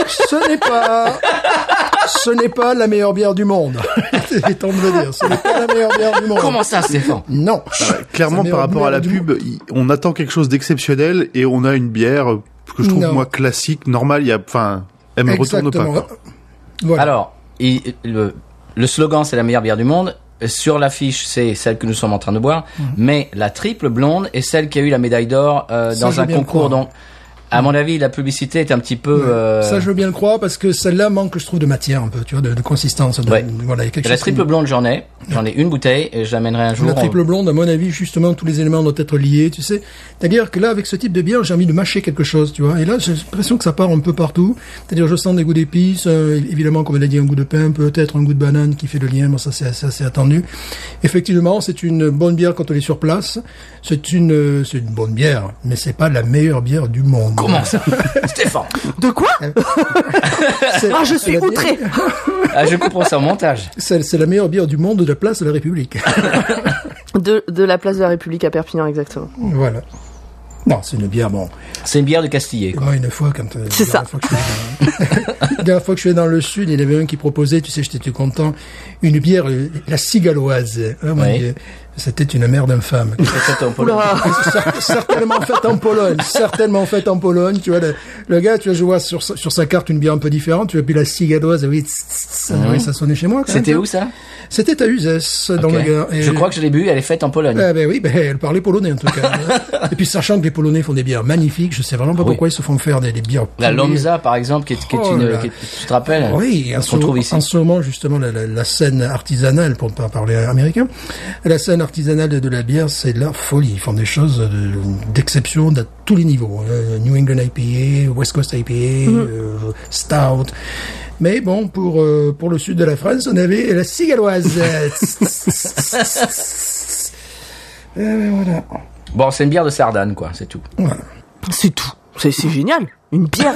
ce n'est pas la meilleure bière du monde. C'est temps de le dire. Ce n'est pas la meilleure bière du monde. Comment ça, Stéphane? Non. Clairement, C'est par rapport à la meilleure pub, on attend quelque chose d'exceptionnel et on a une bière que je trouve, Non. moi, classique, normale. Elle me retourne pas, Exactement. quoi. Voilà. Alors, le slogan, c'est la meilleure bière du monde. Sur l'affiche, c'est celle que nous sommes en train de boire. Mais la triple blonde est celle qui a eu la médaille d'or dans un concours. Donc, à mon avis, la publicité est un petit peu... Ça, je veux bien le croire, parce que celle-là manque, je trouve, de matière un peu, tu vois, de consistance. Ouais. Voilà, il y a quelque La chose triple blonde, j'en ai une bouteille et je l'amènerai un jour. La triple blonde, à mon avis, justement, tous les éléments doivent être liés, tu sais. C'est-à-dire que là, avec ce type de bière, j'ai envie de mâcher quelque chose, tu vois. Et là, j'ai l'impression que ça part un peu partout. C'est-à-dire, je sens des goûts d'épices, évidemment, comme elle a dit, un goût de pain, peut-être un goût de banane qui fait le lien, mais ça, c'est assez attendu. Effectivement, c'est une bonne bière quand on est sur place. C'est une bonne bière, mais c'est pas la meilleure bière du monde. Comment ça? Stéphane. De quoi? Ah, je suis outré. Ah, je comprends ça au montage. C'est la meilleure bière du monde de la place de la République. De la place de la République à Perpignan, exactement. Voilà. Non, c'est une bière, bon. C'est une bière de Castillé, quoi. Moi, une fois, quand... C'est ça. La dernière fois que je suis allé dans le sud, il y en avait un qui proposait, tu sais, j'étais content, une bière, la cigaloise. Hein, mon Dieu. C'était une merde infâme. Certainement faite en Pologne. Certainement faite en Pologne. Tu vois, le gars, tu vois, je vois sur sa carte une bière un peu différente. Tu vois, puis la cigaloise, oui, ça sonnait chez moi. C'était où, ça? C'était à Uzès, dans le Gard. Je crois que je l'ai bu, elle est faite en Pologne. Ben oui, elle parlait polonais, en tout cas. Et puis, sachant que les Polonais font des bières magnifiques, je sais vraiment pas pourquoi ils se font faire des bières. La Lomza, par exemple, qui est tu te rappelles? Oui, qu'on trouve ici. En ce moment, justement, la scène artisanale, pour ne pas parler américain, la scène artisanale de la bière, c'est de la folie. Ils font des choses d'exception à tous les niveaux. New England IPA, West Coast IPA, Stout. Mais bon, pour le sud de la France, on avait la cigaloise. Voilà. Bon, c'est une bière de Sardane, quoi, c'est tout. Voilà. C'est tout. C'est génial. Une bière.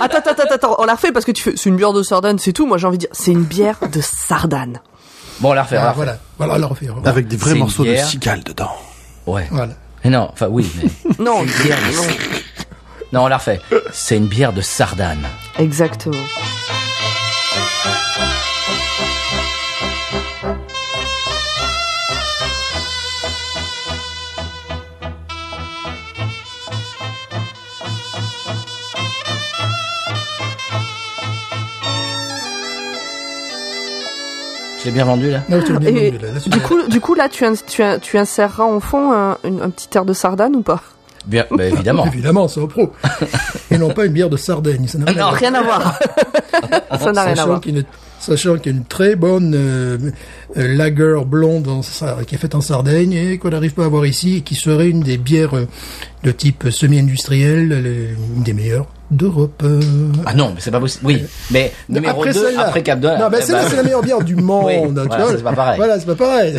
En fait, attends. On la refait parce que c'est une bière de Sardane, c'est tout. Moi, j'ai envie de dire, c'est une bière de Sardane. Bon, on la refait. Voilà, on la refait. Avec des vrais morceaux de cigale dedans. Ouais. Voilà. Mais non, enfin, oui, mais... Non, Non, on la refait. C'est une bière de Sardane. Exactement. Je l'ai bien vendu, là. Non, bien Et vendu, là. du coup, là, tu inséreras en fond un petit air de Sardane ou pas? Bien, bah, évidemment. Évidemment, c'est au pro. Et non pas une bière de Sardaigne. Ça n'a Non, rien à voir. Ça n'a rien à voir. Sachant qu'il y a une très bonne lager blonde qui est faite en Sardaigne et qu'on n'arrive pas à voir ici et qui serait une des bières de type semi-industriel, une des meilleures d'Europe. Ah non, mais c'est pas possible. Oui, mais numéro 2 après Cap d'Or. Non, mais celle-là, c'est la meilleure bière du monde. Oui, tu voilà, vois. c'est pas pareil. Voilà, c'est pas pareil.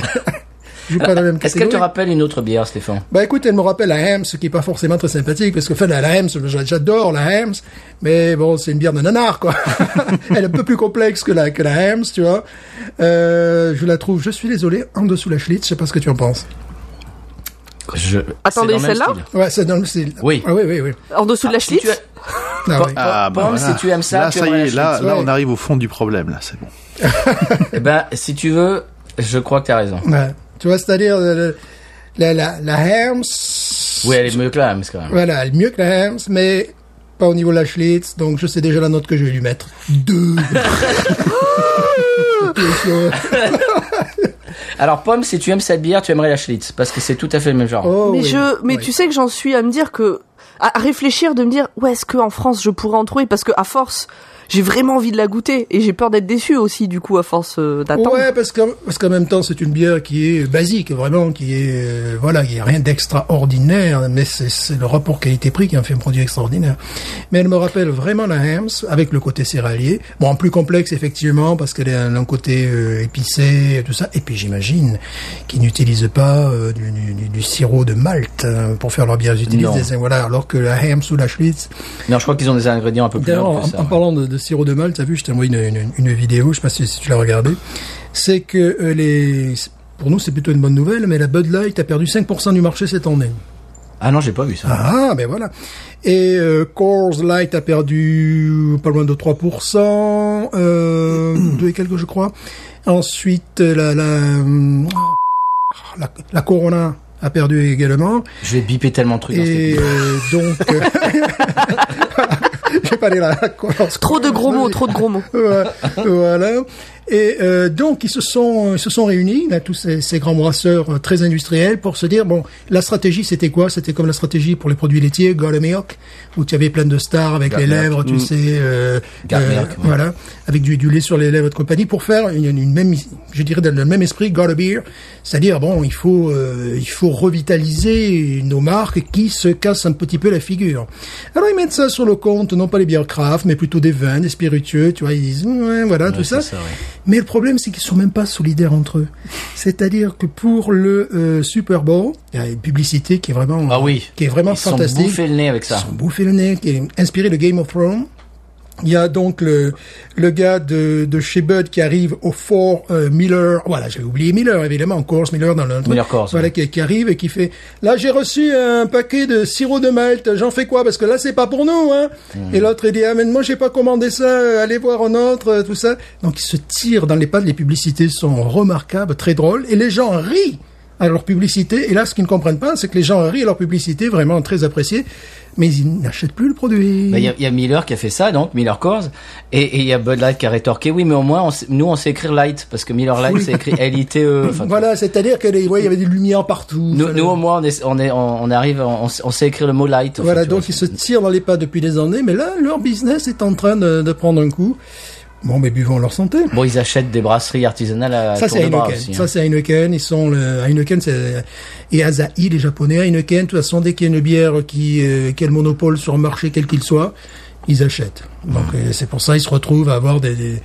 Je joue pas dans la même Est-ce qu'elle catégorie. te rappelle une autre bière, Stéphane? Bah écoute, elle me rappelle la Hamm's, ce qui est pas forcément très sympathique, parce que enfin la Hamm's, j'adore la Hamm's, mais bon, c'est une bière de nanar, quoi. Elle est un peu plus complexe que la Hamm's, tu vois. Je la trouve, je suis désolé, en dessous la Schlitz, je sais pas ce que tu en penses. Attendez, c'est dans le même celle-là style. Ouais, c'est dans le style. Oui. Ah, oui. En dessous de la Si tu Schlitz? Ah, oui. Pomme, si tu aimes ça, là, tu ça y aimerais est, la là, Schlitz. là, on arrive au fond du problème, là, c'est bon. Eh ben, si tu veux, je crois que t'as raison. Ouais. Tu vois, c'est-à-dire la Hamm's. Oui, elle est mieux que la Hamm's, quand même. Voilà, elle est mieux que la Hamm's, mais pas au niveau de la Schlitz, donc je sais déjà la note que je vais lui mettre. 2. Alors, Pomme, si tu aimes cette bière, tu aimerais la Schlitz, parce que c'est tout à fait le même genre. Oh, Mais oui. mais Oui. tu sais que j'en suis à me dire que, à réfléchir, de me dire, où est-ce qu'en France je pourrais en trouver, parce que à force, j'ai vraiment envie de la goûter, et j'ai peur d'être déçu aussi, du coup, à force d'attendre. Ouais, parce qu'en même temps, c'est une bière qui est basique, vraiment, qui est, voilà, il y a rien d'extraordinaire, mais c'est le rapport qualité-prix qui en fait un produit extraordinaire. Mais elle me rappelle vraiment la Hamm's, avec le côté céréalier. Bon, en plus complexe, effectivement, parce qu'elle a un côté épicé, et tout ça. Et puis, j'imagine qu'ils n'utilisent pas du sirop de malt pour faire leur bière. Ils utilisent voilà, alors que la Hamm's ou la Schlitz. Non, je crois qu'ils ont des ingrédients un peu plus D'ailleurs, longs que ça. en parlant de sirop de malt, t'as vu, je t'ai envoyé une vidéo, je sais pas si tu l'as regardé. C'est que pour nous, c'est plutôt une bonne nouvelle, mais la Bud Light a perdu 5% du marché cette année. Ah non, j'ai pas vu ça. Ah, ben voilà. Et Coors Light a perdu pas loin de 3%, 2 et quelques, je crois. Ensuite, la Corona a perdu également. Je vais biper tellement de trucs dans cette Et vidéo. donc, Je vais pas aller là. Trop de gros mots, trop de gros mots. Voilà. Et donc ils se sont réunis, là, tous ces grands brasseurs très industriels, pour se dire bon, la stratégie c'était quoi? C'était comme la stratégie pour les produits laitiers, Goat Milk, où tu avais plein de stars avec les lèvres, tu sais, voilà, avec du lait sur les lèvres de compagnie, pour faire une même, je dirais dans le même esprit, Goat Beer, c'est-à-dire bon, il faut revitaliser nos marques qui se cassent un petit peu la figure. Alors ils mettent ça sur le compte, non pas les bières craft, mais plutôt des vins, des spiritueux, tu vois, ils disent ouais, voilà, tout ça. Mais le problème, c'est qu'ils sont même pas solidaires entre eux. C'est-à-dire que pour le Super Bowl, il y a une publicité qui est vraiment, qui est vraiment fantastique. Ils se sont bouffé le nez avec ça. Ils se sont bouffé le nez, qui est inspiré de Game of Thrones. Il y a donc le gars de chez Bud qui arrive au Fort Miller. Voilà, j'avais oublié Miller, évidemment, Coors Miller dans le Miller Coors. Voilà, qui arrive et qui fait, là, j'ai reçu un paquet de sirop de malt. J'en fais quoi? Parce que là, c'est pas pour nous, hein. Et l'autre, il dit, ah, mais moi, j'ai pas commandé ça. Allez voir un autre, tout ça. Donc, ils se tirent dans les pattes. Les publicités sont remarquables, très drôles. Et les gens rient à leur publicité. Et là, ce qu'ils ne comprennent pas, c'est que les gens rient à leur publicité, vraiment très appréciée. Mais ils n'achètent plus le produit. Il y a Miller qui a fait ça, donc Miller Coors, et il y a Bud Light qui a rétorqué, oui, mais au moins, nous, on sait écrire Light, parce que Miller Light, c'est écrit L-I-T-E. Enfin, voilà, c'est-à-dire que il y avait des lumières partout. Nous, au moins, on sait écrire le mot Light. Voilà, donc ils se tirent dans les pas depuis des années, mais là, leur business est en train de prendre un coup. Bon, mais buvons leur santé. Bon, ils achètent des brasseries artisanales à ça, tour c'est de bras Heineken. aussi. Ça, c'est Heineken. Ils sont Heineken, et Asahi, les Japonais. Heineken, de toute façon, dès qu'il y a une bière qui a le monopole sur un marché quel qu'il soit, ils achètent. Donc, c'est pour ça, ils se retrouvent à avoir des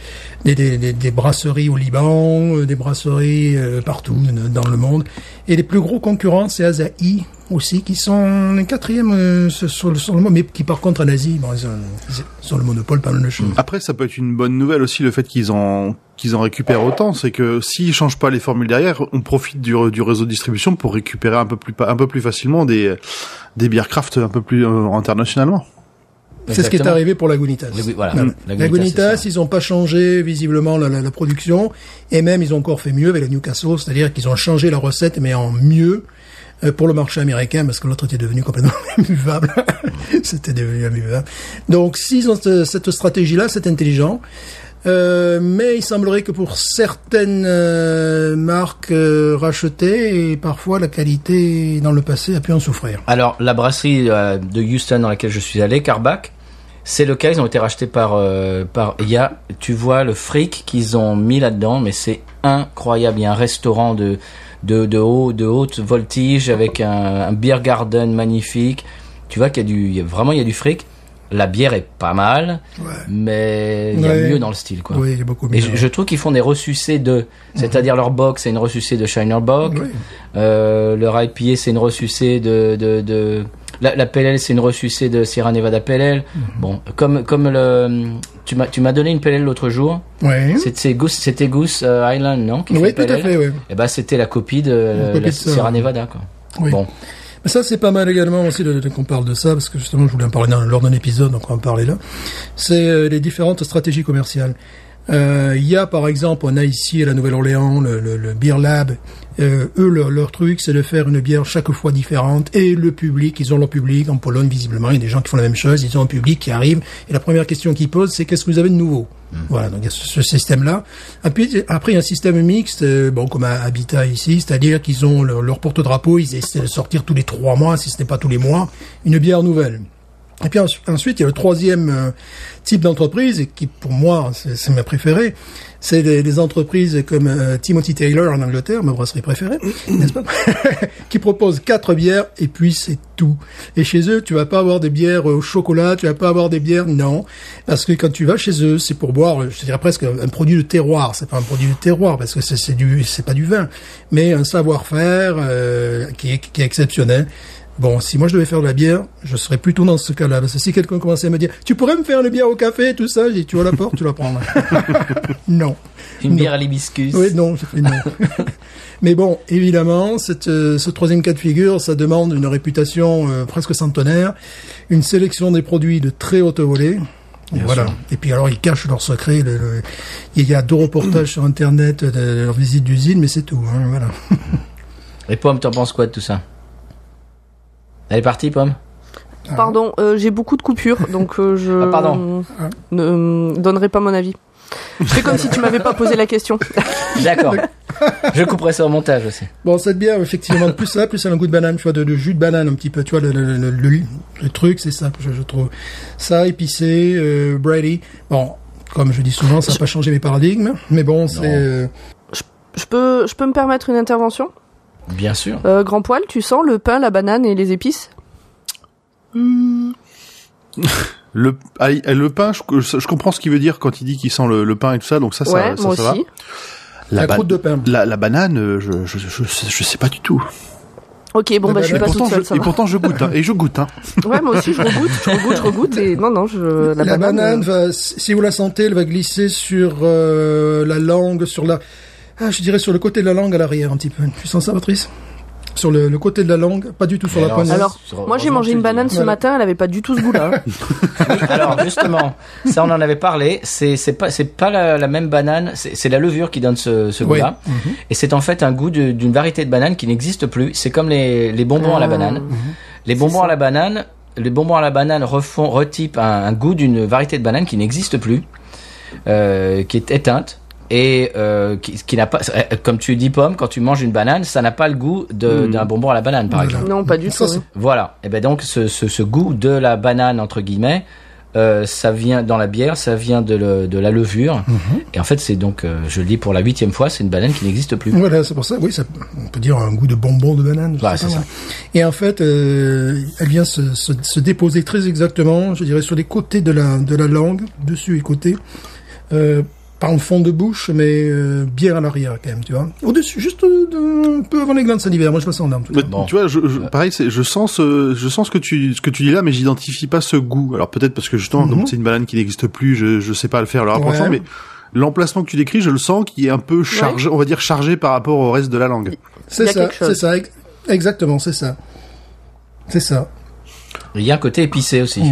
brasseries au Liban, des brasseries partout dans le monde. Et les plus gros concurrents, c'est Asahi aussi, qui sont les quatrièmes sur le monde, mais qui par contre en Asie, bon, ils ont le monopole pas mal de choses. Après, ça peut être une bonne nouvelle aussi, le fait qu'ils en récupèrent autant, c'est que s'ils changent pas les formules derrière, on profite du réseau de distribution pour récupérer un peu plus facilement des bières craft un peu plus internationalement. C'est ce qui est arrivé pour Lagunitas. Voilà. Lagunitas, ils ont pas changé visiblement la production, et même ils ont encore fait mieux avec la Newcastle, c'est-à-dire qu'ils ont changé la recette, mais en mieux pour le marché américain, parce que l'autre était devenu complètement imbuvable. C'était devenu imbuvable. Donc, s'ils ont cette stratégie-là, c'est intelligent. Mais il semblerait que pour certaines marques rachetées, et parfois la qualité dans le passé a pu en souffrir. Alors, la brasserie de Houston dans laquelle je suis allé, Carback, c'est le cas, ils ont été rachetés par tu vois le fric qu'ils ont mis là-dedans, mais c'est incroyable. Il y a un restaurant de haute voltige avec un beer garden magnifique. Tu vois qu'il y a du fric. La bière est pas mal, mais il y a mieux dans le style, quoi. Oui, il y a beaucoup mieux. Et je trouve qu'ils font des ressucés c'est-à-dire leur bock, c'est une ressucée de Shiner Bock. Oui. Leur IPA, c'est une ressucée la PLL, c'est une ressucée de Sierra Nevada PLL. Bon, comme tu m'as donné une PLL l'autre jour. Oui. C'était Goose Island, non? Oui, tout à fait, oui. Et ben, c'était la copie de la Sierra Nevada, quoi. Oui. Bon. Mais ça, c'est pas mal également aussi qu'on parle de ça, parce que justement, je voulais en parler lors d'un épisode, donc on va en parler là. C'est les différentes stratégies commerciales. Il y a, par exemple, on a ici à la Nouvelle-Orléans le Beer Lab. Eux, leur truc, c'est de faire une bière chaque fois différente. Et le public, ils ont leur public. En Pologne, visiblement, il y a des gens qui font la même chose. Ils ont un public qui arrive. Et la première question qu'ils posent, c'est qu'est-ce que vous avez de nouveau? Voilà, donc il y a ce système-là. Après, il y a un système mixte, comme à Habitat ici, c'est-à-dire qu'ils ont leur porte-drapeau, ils essaient de sortir tous les 3 mois, si ce n'est pas tous les mois, une bière nouvelle. Et puis ensuite, il y a le troisième type d'entreprise, qui pour moi, c'est ma préférée. C'est des entreprises comme Timothy Taylor en Angleterre, ma brasserie préférée, n'est-ce pas? Qui proposent 4 bières et puis c'est tout. Et chez eux, tu vas pas avoir des bières au chocolat, tu vas pas avoir des bières, non. Parce que quand tu vas chez eux, c'est pour boire, je dirais presque un produit de terroir. C'est pas un produit de terroir parce que c'est pas du vin, mais un savoir-faire qui est exceptionnel. Bon, si moi je devais faire de la bière, je serais plutôt dans ce cas-là. Parce que si quelqu'un commençait à me dire, tu pourrais me faire une bière au café, tout ça, je dis, tu vois la porte, tu la prends. Non. Une bière à l'hibiscus. Oui, non, je fais non. Mais bon, évidemment, ce troisième cas de figure, ça demande une réputation presque centenaire, une sélection des produits de très haute volée. Voilà. Et puis alors, ils cachent leurs secrets. Il y a 2 reportages sur Internet de leur visite d'usine, mais c'est tout. Hein, voilà. Et Pomme, t'en penses quoi de tout ça? Elle est partie, Pomme? Pardon, j'ai beaucoup de coupures, donc je pardon. ne donnerai pas mon avis. Je fais comme si tu m'avais pas posé la question. D'accord. Je couperai ça au montage aussi. Bon, cette bière, effectivement, plus ça, plus elle a un goût de banane, tu vois, de jus de banane un petit peu, tu vois, le truc, c'est ça, je trouve. Ça, épicé, Brady. Bon, comme je dis souvent, ça n'a pas changé mes paradigmes, mais bon, c'est... Je peux me permettre une intervention ? Bien sûr. Grand Poil, tu sens le pain, la banane et les épices ? Le pain, je comprends ce qu'il veut dire quand il dit qu'il sent le pain et tout ça, donc ça, ouais, ça moi va. aussi. La croûte de pain. La banane, je sais pas du tout. Ok, bon, La je suis pas toute seule, ça Et va. pourtant, je goûte, hein, et je goûte, hein. Ouais, moi aussi, je regoute, et non, La banane va, si vous la sentez, elle va glisser sur la langue, je dirais sur le côté de la langue à l'arrière un petit peu. Tu sens ça, Patrice ? Sur le côté de la langue, pas du tout sur la poignée. Alors, moi j'ai mangé une banane ce matin, elle avait pas du tout ce goût-là. Oui, alors justement, ça on en avait parlé. C'est pas la même banane. C'est la levure qui donne ce goût-là. Mm-hmm. Et c'est en fait un goût d'une variété de banane qui n'existe plus. C'est comme les bonbons à la banane. Les bonbons à la banane, retypent un goût d'une variété de banane qui n'existe plus, qui est éteinte. Et qui n'a pas, comme tu dis pomme, quand tu manges une banane, ça n'a pas le goût d'un bonbon à la banane, par exemple. Non, pas du tout. Ça, Voilà. Et ben donc ce goût de la banane entre guillemets, ça vient dans la bière, ça vient de la levure. Et en fait, c'est donc, je le dis pour la 8e fois, c'est une banane qui n'existe plus. Voilà, c'est pour ça. Oui, on peut dire un goût de bonbon de banane. Ouais, c'est ça. Et en fait, elle vient se déposer très exactement, je dirais, sur les côtés de la langue, dessus et côté. Pas en fond de bouche, mais bien à l'arrière quand même, tu vois. Au-dessus, juste un peu avant les glandes salivaires. Moi, je me sens dans tout Mais, ça. Bon. tu vois, pareil, je sens ce que tu dis là, mais j'identifie pas ce goût. Alors peut-être parce que justement, comme c'est une banane qui n'existe plus, je sais pas le faire le rapprochement, mais l'emplacement que tu décris, je le sens qui est un peu chargé, on va dire chargé par rapport au reste de la langue. C'est ça, exactement, c'est ça. C'est ça. Il y a un côté épicé aussi.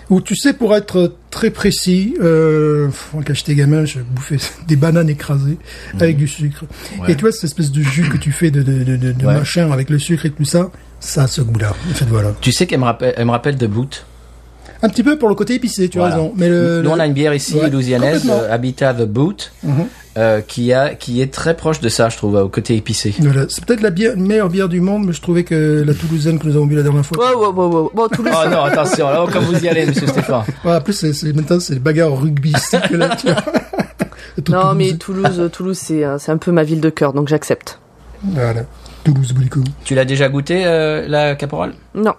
Ou tu sais, pour être très précis, quand j'étais gamin, je bouffais des bananes écrasées avec du sucre. Ouais. Et tu vois, cette espèce de jus que tu fais de machin avec le sucre et tout ça, ça a ce goût-là. En fait, voilà. Tu sais qu'elle me rappelle de Boot. Un petit peu pour le côté épicé, tu as Voilà. raison. Mais Nous, on a une bière ici, louisianaise, complètement. Habitat the Boot, qui est très proche de ça, je trouve, au côté épicé. Voilà. C'est peut-être la meilleure bière du monde, mais je trouvais que la Toulousaine que nous avons bu la dernière fois. Ouais. Bon, Toulouse. Oh non, attention, là, comme vous y allez, monsieur Stéphane. Ouais, en plus, maintenant, c'est les bagarres rugbystiques, là, tu vois. Tout Non, mais Toulouse. Toulouse, c'est un peu ma ville de cœur, donc j'accepte. Voilà. Toulouse, Boulico. Tu l'as déjà goûté, la caporale? Non.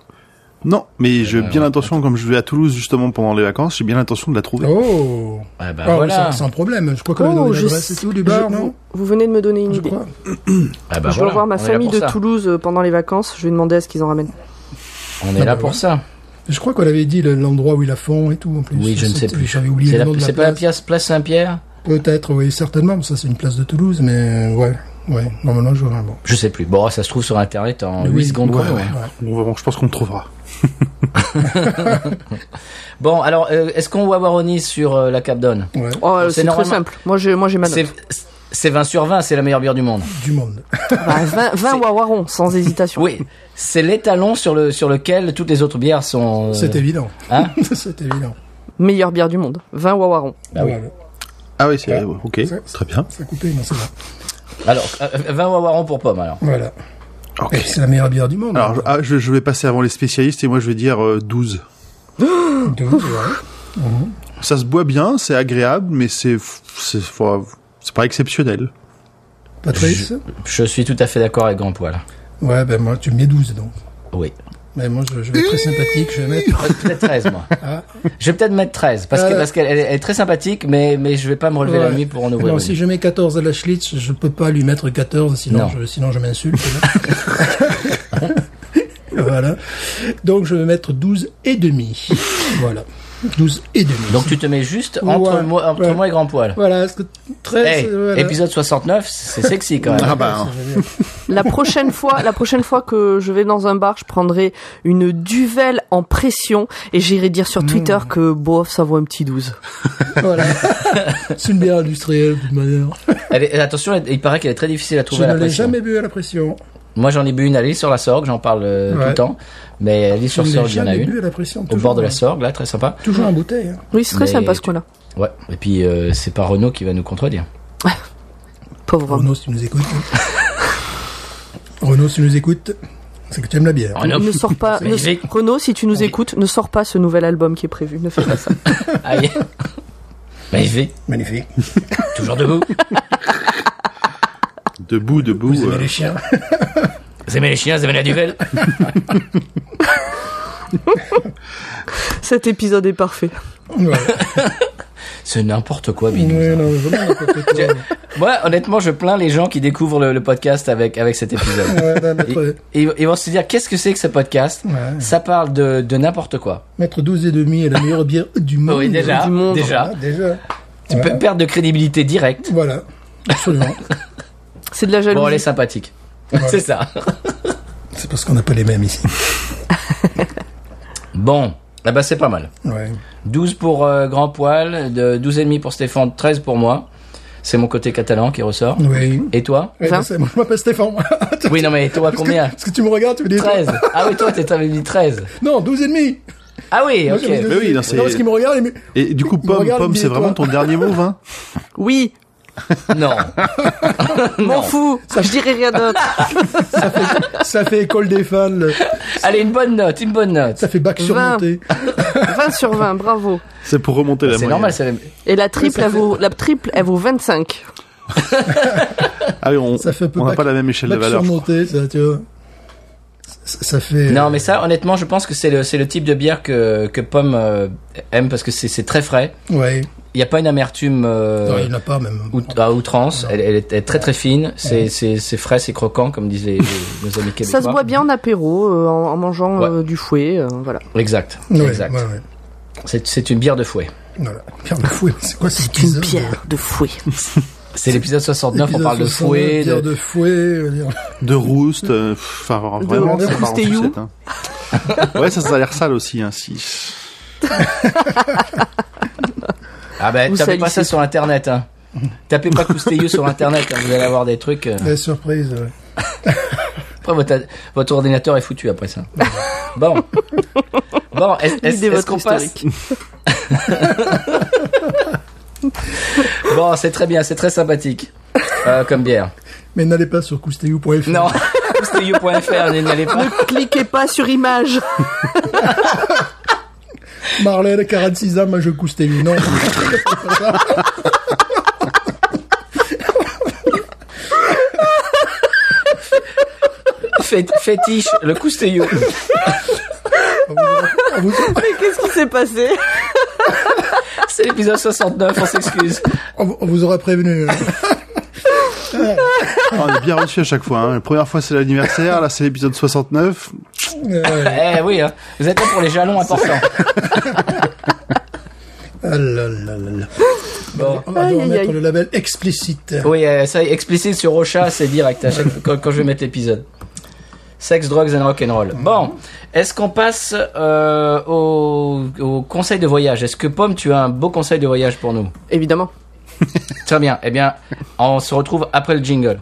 Non, mais j'ai bien l'intention, comme je vais à Toulouse justement pendant les vacances, j'ai bien l'intention de la trouver. Oh! Ah bah Ah, voilà. sans problème. Je crois qu'on a donné l'adresse et tout du bar, non? Vous venez de me donner une Je idée. crois. Ah bah Je voilà, vais voir ma on est là famille pour de ça. Toulouse pendant les vacances. Je vais demander à ce qu'ils en ramènent. On est là pour ça. Je crois qu'on avait dit l'endroit où ils la font et tout, en plus. Oui, je ne sais plus. J'avais oublié le nom de la C'est pas la place. place Saint-Pierre? Peut-être, oui, certainement. Ça, c'est une place de Toulouse, mais ouais. Normalement, je vois. Bon. Je sais plus. Bon, ça se trouve sur Internet en 8 secondes. Ouais, quoi. ouais. Bon, je pense qu'on le trouvera. Bon, alors, est-ce qu'on wawaronise sur la Cap d'On? Ouais. Oh, c'est très normalement- simple. Moi, j'ai ma note. C'est 20 sur 20, c'est la meilleure bière du monde. Du monde. Bah, 20 wawarons, sans hésitation. Oui, c'est l'étalon sur lequel toutes les autres bières sont... C'est évident. Hein? C'est évident. Meilleure bière du monde. 20 wawarons. Ah oui. Voilà. Ah oui, c'est ok, très bien. Ça a coupé, mais c'est bon. Alors, 20 wawarons pour pomme, alors. Voilà. Ok. Et c'est la meilleure bière du monde. Alors, je vais passer avant les spécialistes et moi je vais dire 12. 12, ouais. Ça se boit bien, c'est agréable, mais c'est pas exceptionnel. Patrice? Je suis tout à fait d'accord avec Grand Poil. Ouais, ben moi, tu mets 12, donc. Oui. Mais moi, je vais être très sympathique, je vais mettre... Peut-être 13, moi. Ah. Je vais peut-être mettre 13, parce qu'elle est très sympathique, mais je vais pas me relever la nuit pour en ouvrir Non, une. si je mets 14 à la Schlitz, je peux pas lui mettre 14, sinon je m'insulte. Voilà. Donc, je vais mettre 12 et demi. Voilà. 12 et demi. Donc tu te mets juste entre moi et Grand Poil. Voilà. Est-ce que 13, Hey, voilà. épisode 69, c'est sexy quand même. Ah bah, La prochaine fois que je vais dans un bar, je prendrai une Duvel en pression et j'irai dire sur Twitter que bof, ça vaut un petit 12. Voilà. C'est une bière industrielle, de toute manière. Attention, il paraît qu'elle est très difficile à Je trouver à ne la l'ai pression. jamais bu à la pression. Moi, j'en ai bu une à l'île sur la Sorgue, j'en parle tout le temps. Mais à l'île sur Sorgue, il y en a une. Au bord de la Sorgue, là, très sympa. Toujours en bouteille. Hein. Oui, c'est très sympa ce coin-là. Ouais. Et puis, c'est pas Renaud qui va nous contredire. Pauvre homme. Renaud, si tu nous écoutes. Renaud, si tu nous écoutes, c'est que tu aimes la bière. Renaud, Ne sors pas. Renaud, si tu nous écoutes, ne sors pas ce nouvel album qui est prévu. Ne fais pas ça. Aïe. Magnifique. Magnifique. Toujours debout. Debout. Vous aimez les chiens. Vous aimez les chiens, vous aimez la duvel. Cet épisode est parfait. Ouais. C'est n'importe quoi, Binous. Ouais, non, vraiment n'importe quoi. Moi, honnêtement, je plains les gens qui découvrent le podcast avec cet épisode. Ouais, mettre, Ils vont se dire, qu'est-ce que c'est que ce podcast? Ouais. Ça parle de n'importe quoi. mettre 12,5 est la meilleure bière du monde. Oui, déjà. Du monde. Déjà. Tu peux perdre de crédibilité directe. Voilà. Absolument. C'est de la jalousie. Bon, elle est sympathique. Voilà. C'est ça. C'est parce qu'on n'a pas les mêmes ici. Bon. Ah bah, c'est pas mal. Ouais. 12 pour Grand Poil, 12,5 pour Stéphane, 13 pour moi. C'est mon côté catalan qui ressort. Oui. Et toi? Ouais, Vingt. moi, je m'appelle Stéphane. Oui, non, mais toi, combien? Parce que tu me regardes, tu me dis 13. Ah oui, toi, t'avais dit 13. Non, 12,5. Ah oui, Moi, ok. j'avais 12,5. Mais oui, non, c'est- Non, parce qu'il me regarde, Et du coup, Il me regarde, il Pomme, me dit, c'est vraiment toi. ton dernier mot, Vin? Oui, Non. m'en fous. Je dirai rien d'autre. ça fait école des fans, Allez, une bonne note. ça fait bac 20. surmonté. 20 sur 20, bravo. C'est pour remonter la C'est moyenne. normal, c'est Et la triple, elle vaut 25. Ah oui, Ça fait un peu on n'a bac- pas la même échelle de Bac valeur. surmonté, ça, tu vois. Ça fait... Non, mais ça, honnêtement, je pense que c'est le type de bière que Pomme aime parce que c'est très frais. Ouais. Il n'y a pas une amertume Non, il n'y en a pas, même. à outrance. Elle est très très fine. C'est frais, c'est croquant, comme disaient nos amis québécois. Ça se boit bien en apéro, en mangeant Ouais. du fouet, voilà. Exact. Ouais, exact. ouais, ouais. C'est une bière de fouet. Voilà. Pierre de fouet, c'est quoi cet Une épisode? bière de fouet. C'est l'épisode 69, on parle de 69, fouet. Pierre de fouet, dire. De rouste, enfin vraiment, de c'est pas en roustéillou. sucette, hein. Ouais, ça a l'air sale aussi, hein, si. Ah ben, Vous tapez pas salissez ça sur Internet, hein. Tapez pas Cousteyou sur Internet, hein, vous allez avoir des trucs. La surprise, ouais. Après, votre ordinateur est foutu après ça. Bon. Bon, Lisez est-ce votre qu'on passe? historique. Bon, c'est très bien, c'est très sympathique. Comme bière. Mais n'allez pas sur cousteyou.fr. Non, cousteyou.fr, n'y allez pas. Cliquez pas sur image. Marlène, 46 ans, moi je cousteyou. Non. Fétiche, le Cousteyou. Mais qu'est-ce qui s'est passé? C'est l'épisode 69, on s'excuse. On vous aura prévenu. On est bien reçu à chaque fois, hein. La première fois c'est l'anniversaire, là c'est l'épisode 69. Eh oui, hein. Vous êtes là pour les jalons importants. Ah là là là là. Bon. On va Aïe, devoir aïe, mettre aïe. le label explicite. Oui, ça explicite sur Ocha, c'est direct à quand je vais mettre l'épisode. Sex, drugs and rock'n'roll. Bon, est-ce qu'on passe au conseil de voyage? Est-ce que Pomme, tu as un beau conseil de voyage pour nous? Évidemment. Très bien. Eh bien, on se retrouve après le jingle.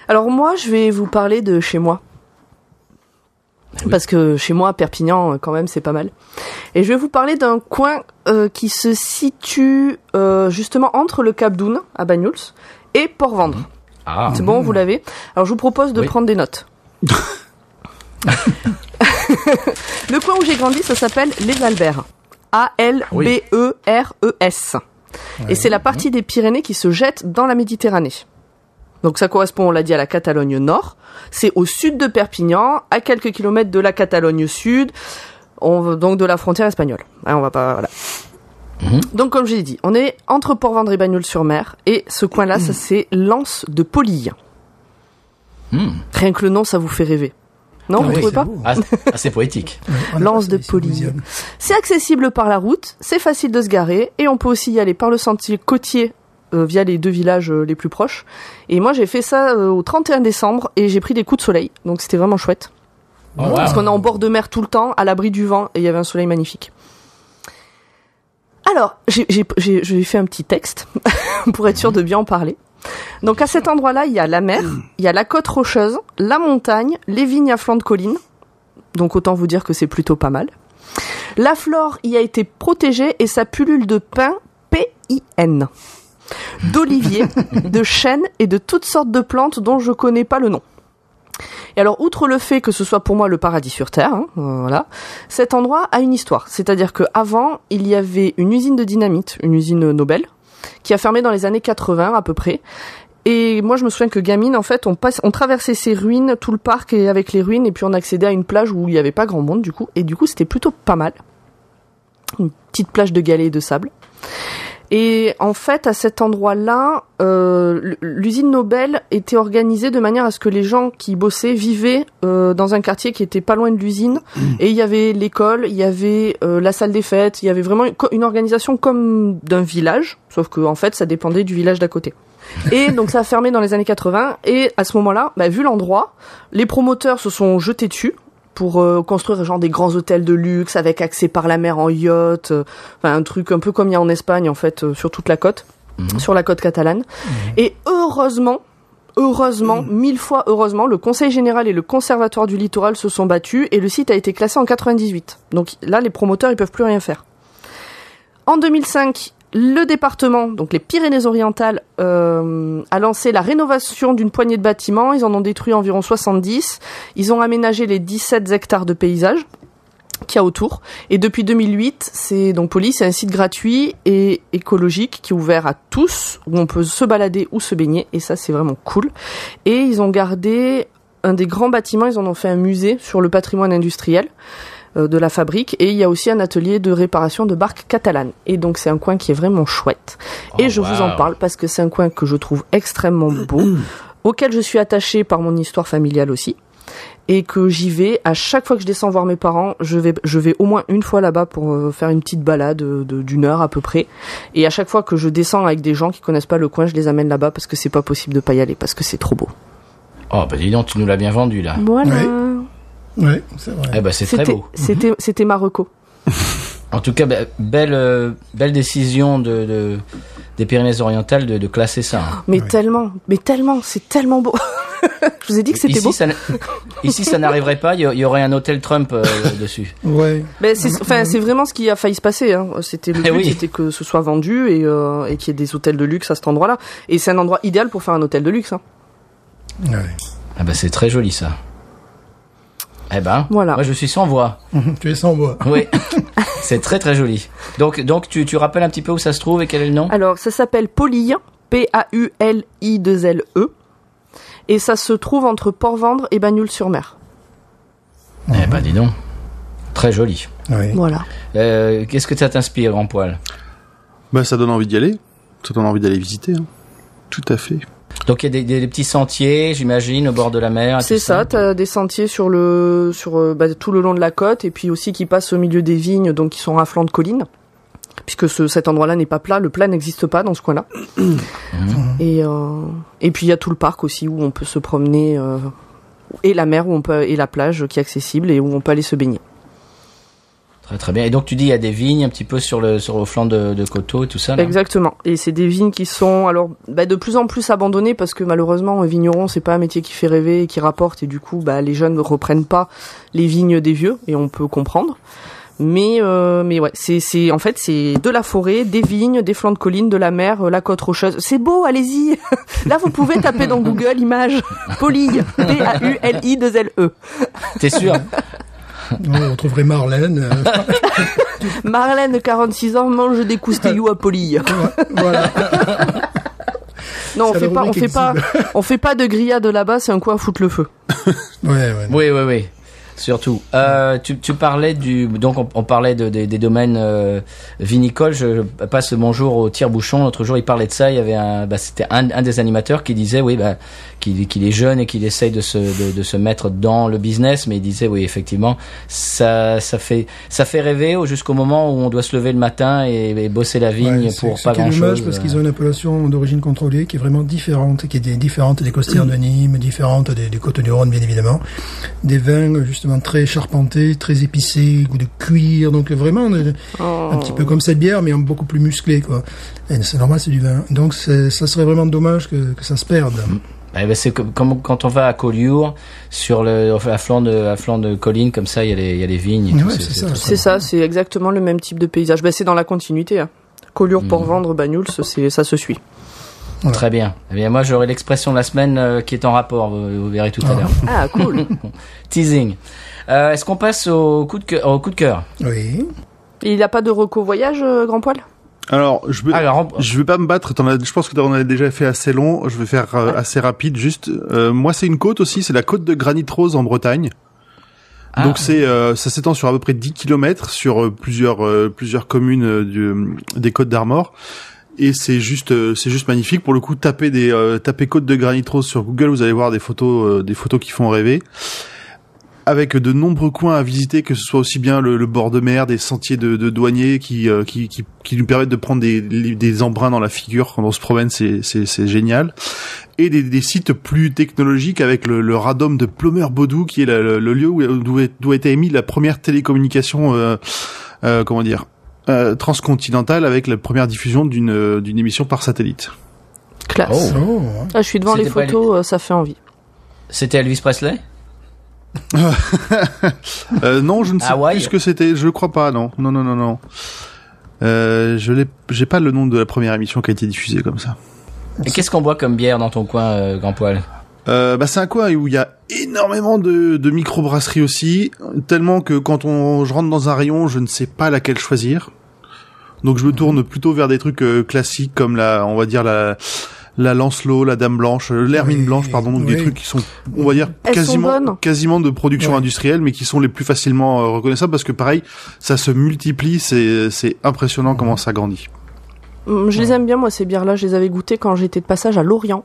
Alors moi, je vais vous parler de chez moi. Parce que chez moi, Perpignan, quand même, c'est pas mal. Et je vais vous parler d'un coin qui se situe justement entre le Cap d'Oune, à Banyuls, et Port-Vendre. Ah. C'est bon, vous l'avez? Alors je vous propose de Oui. prendre des notes. Le coin où j'ai grandi, ça s'appelle Les Alberts. A-L-B-E-R-E-S. Et c'est la partie des Pyrénées qui se jette dans la Méditerranée. Donc ça correspond, on l'a dit, à la Catalogne Nord. C'est au sud de Perpignan, à quelques kilomètres de la Catalogne Sud, donc de la frontière espagnole. Hein, on va pas, voilà. Donc comme je l'ai dit, on est entre Port-Vendre et Bagnols-sur-Mer, et ce coin-là, ça c'est l'Anse de Polille. Rien que le nom, ça vous fait rêver. Non, Ah vous oui, trouvez c'est pas? beau. Ah, c'est poétique. L'Anse de Polille. C'est accessible par la route, c'est facile de se garer, et on peut aussi y aller par le sentier côtier via les 2 villages les plus proches. Et moi, j'ai fait ça au 31 décembre, et j'ai pris des coups de soleil, donc c'était vraiment chouette. Oh, wow. Parce qu'on est en bord de mer tout le temps, à l'abri du vent, et il y avait un soleil magnifique. Alors, j'ai fait un petit texte pour être sûr de bien en parler. Donc à cet endroit-là, il y a la mer, il y a la côte rocheuse, la montagne, les vignes à flanc de colline. Donc autant vous dire que c'est plutôt pas mal. La flore y a été protégée et ça pullule de pin, P-I-N, d'oliviers, de chênes et de toutes sortes de plantes dont je connais pas le nom. Et alors, outre le fait que ce soit pour moi le paradis sur Terre, voilà, cet endroit a une histoire. C'est-à-dire qu'avant, il y avait une usine de dynamite, une usine Nobel, qui a fermé dans les années 80 à peu près. Et moi, je me souviens que gamine, en fait, on traversait ces ruines, tout le parc et avec les ruines, et puis on accédait à une plage où il n'y avait pas grand monde, du coup. Et du coup, c'était plutôt pas mal. Une petite plage de galets et de sable. Et en fait, à cet endroit-là, l'usine Nobel était organisée de manière à ce que les gens qui bossaient vivaient dans un quartier qui était pas loin de l'usine. Et il y avait l'école, il y avait la salle des fêtes, il y avait vraiment une organisation comme d'un village, sauf que en fait, ça dépendait du village d'à côté. Et donc ça a fermé dans les années 80. Et à ce moment-là, vu l'endroit, les promoteurs se sont jetés dessus pour construire genre des grands hôtels de luxe avec accès par la mer en yacht, enfin un truc un peu comme il y a en Espagne en fait sur toute la côte, sur la côte catalane. Et heureusement, 1000 fois heureusement, le Conseil général et le Conservatoire du littoral se sont battus et le site a été classé en 98. Donc là, les promoteurs ils peuvent plus rien faire. En 2005, le département, donc les Pyrénées-Orientales, a lancé la rénovation d'une poignée de bâtiments. Ils en ont détruit environ 70. Ils ont aménagé les 17 hectares de paysages qu'il y a autour. Et depuis 2008, c'est un site gratuit et écologique qui est ouvert à tous, où on peut se balader ou se baigner. Et ça, c'est vraiment cool. Et ils ont gardé un des grands bâtiments. Ils en ont fait un musée sur le patrimoine industriel de la fabrique, et il y a aussi un atelier de réparation de barques catalanes. Et donc c'est un coin qui est vraiment chouette. Et je vous en parle parce que c'est un coin que je trouve extrêmement beau, auquel je suis attachée par mon histoire familiale aussi, et que j'y vais à chaque fois que je descends voir mes parents. Je vais au moins une fois là-bas pour faire une petite balade d'une heure à peu près. Et à chaque fois que je descends avec des gens qui connaissent pas le coin, je les amène là-bas parce que c'est pas possible de pas y aller, parce que c'est trop beau. Oh bah dis donc, tu nous l'as bien vendu là. Voilà. Ouais, c'est vrai. Eh ben c'est très beau. C'était ma reco. En tout cas, belle décision des Pyrénées-Orientales de classer ça. Hein. Mais tellement, c'est tellement beau. Je vous ai dit que c'était beau. Ici, ça n'arriverait pas. Il y aurait un hôtel Trump dessus. Ouais. Mais c'est vraiment ce qui a failli se passer. Hein. C'était le but, c'était que ce soit vendu et qu'il y ait des hôtels de luxe à cet endroit-là. Et c'est un endroit idéal pour faire un hôtel de luxe. Hein. Ouais. Ah bah c'est très joli ça. Eh ben, voilà. Moi je suis sans voix. Tu es sans voix. Oui, c'est très très joli. Donc tu rappelles un petit peu où ça se trouve et quel est le nom ? Alors ça s'appelle Paulille, P-A-U-L-I-2-L-E, et ça se trouve entre Port-Vendre et Bagnoul-sur-Mer. Eh ben dis donc, très joli. Oui. Voilà. Qu'est-ce que ça t'inspire, en poil ? Ça donne envie d'y aller. Ça donne envie d'aller visiter. Hein. Tout à fait. Donc il y a des petits sentiers, j'imagine, au bord de la mer. C'est ça, t'as des sentiers sur tout le long de la côte, et puis aussi qui passent au milieu des vignes, donc qui sont à flanc de colline, puisque cet endroit-là n'est pas plat, le plat n'existe pas dans ce coin-là. Et puis il y a tout le parc aussi où on peut se promener, et la mer et la plage qui est accessible et où on peut aller se baigner. Très très bien. Et donc tu dis il y a des vignes un petit peu sur le flanc de coteaux et tout ça là. Exactement. Et c'est des vignes qui sont de plus en plus abandonnées parce que malheureusement vigneron c'est pas un métier qui fait rêver et qui rapporte, et du coup les jeunes ne reprennent pas les vignes des vieux, et on peut comprendre. Mais ouais, c'est en fait c'est de la forêt, des vignes, des flancs de collines, de la mer, la côte rocheuse. C'est beau, allez-y. Là vous pouvez taper dans Google images Paulille, P-A-U-L-I-2-L-E. T'es sûr? On trouverait Marlène. Marlène, 46 ans, mange des coustilloux à Paulille. Voilà. Non, on fait pas de grillade là-bas, c'est un coin à foutre le feu. Oui. Surtout. Tu parlais donc on parlait des domaines vinicoles. Je passe le bonjour au tire-bouchon. L'autre jour, il parlait de ça. Il y avait c'était un des animateurs qui disait qu'il est jeune et qu'il essaye de se mettre dans le business, mais il disait oui, effectivement, ça fait rêver jusqu'au moment où on doit se lever le matin et bosser la vigne pour pas grand-chose. C'est dommage parce qu'ils ont une appellation d'origine contrôlée qui est vraiment différente, qui est différente des Costières de Nîmes, différente des Côtes-du-Rhône, bien évidemment. Des vins justement souvent très charpenté, très épicé, goût de cuir, donc vraiment un petit peu comme cette bière, mais beaucoup plus musclé, quoi. Et c'est normal, c'est du vin. Donc ça serait vraiment dommage que ça se perde. Eh ben c'est comme quand on va à Collioure, sur à flanc de colline, comme ça, il y a les vignes. Et tout, Ouais, c'est ça. C'est ça, c'est exactement le même type de paysage. C'est dans la continuité. Hein. Collioure, Port-Vendre, Banyuls, ça se suit. Ouais. Très bien. Eh bien, moi, j'aurai l'expression de la semaine qui est en rapport. Vous verrez tout à l'heure. Ah, cool. Teasing. Est-ce qu'on passe au coup de cœur? Oui. Et il n'y a pas de reco voyage, Grand Poil? Alors, je vais pas me battre. Je pense que t'en as déjà fait assez long. Je vais faire assez rapide. Juste, moi, c'est une côte aussi. C'est la côte de Granit Rose en Bretagne. Ah. Donc ça s'étend sur à peu près 10 kilomètres sur plusieurs communes des Côtes d'Armor. Et c'est juste magnifique. Pour le coup, tapez côte de Granit Rose sur Google, vous allez voir des photos qui font rêver. Avec de nombreux coins à visiter, que ce soit aussi bien le bord de mer, des sentiers de douaniers qui nous permettent de prendre des embruns dans la figure quand on se promène, c'est génial. Et des sites plus technologiques avec le radome de Plomeur-Baudou, qui est le lieu où a été émise la première télécommunication, transcontinentale, avec la première diffusion d'une émission par satellite. Classe. Oh. Ah, je suis devant les C'était pas photos, ça fait envie. C'était Elvis Presley? Non, je ne sais Hawaï. plus ce que c'était. Je crois pas. Non. J'ai pas le nom de la première émission qui a été diffusée comme ça. Et qu'est-ce qu'on boit comme bière dans ton coin, Grand Poil? C'est un coin où il y a énormément de microbrasseries aussi, tellement que quand je rentre dans un rayon, je ne sais pas laquelle choisir. Donc je me tourne plutôt vers des trucs classiques comme la Lancelot, la Dame Blanche, l'Hermine Blanche, pardon, donc des trucs qui sont, on va dire, quasiment de production industrielle, mais qui sont les plus facilement reconnaissables parce que pareil, ça se multiplie, c'est impressionnant comment ça grandit. Je les aime bien, moi, ces bières-là. Je les avais goûtées quand j'étais de passage à Lorient.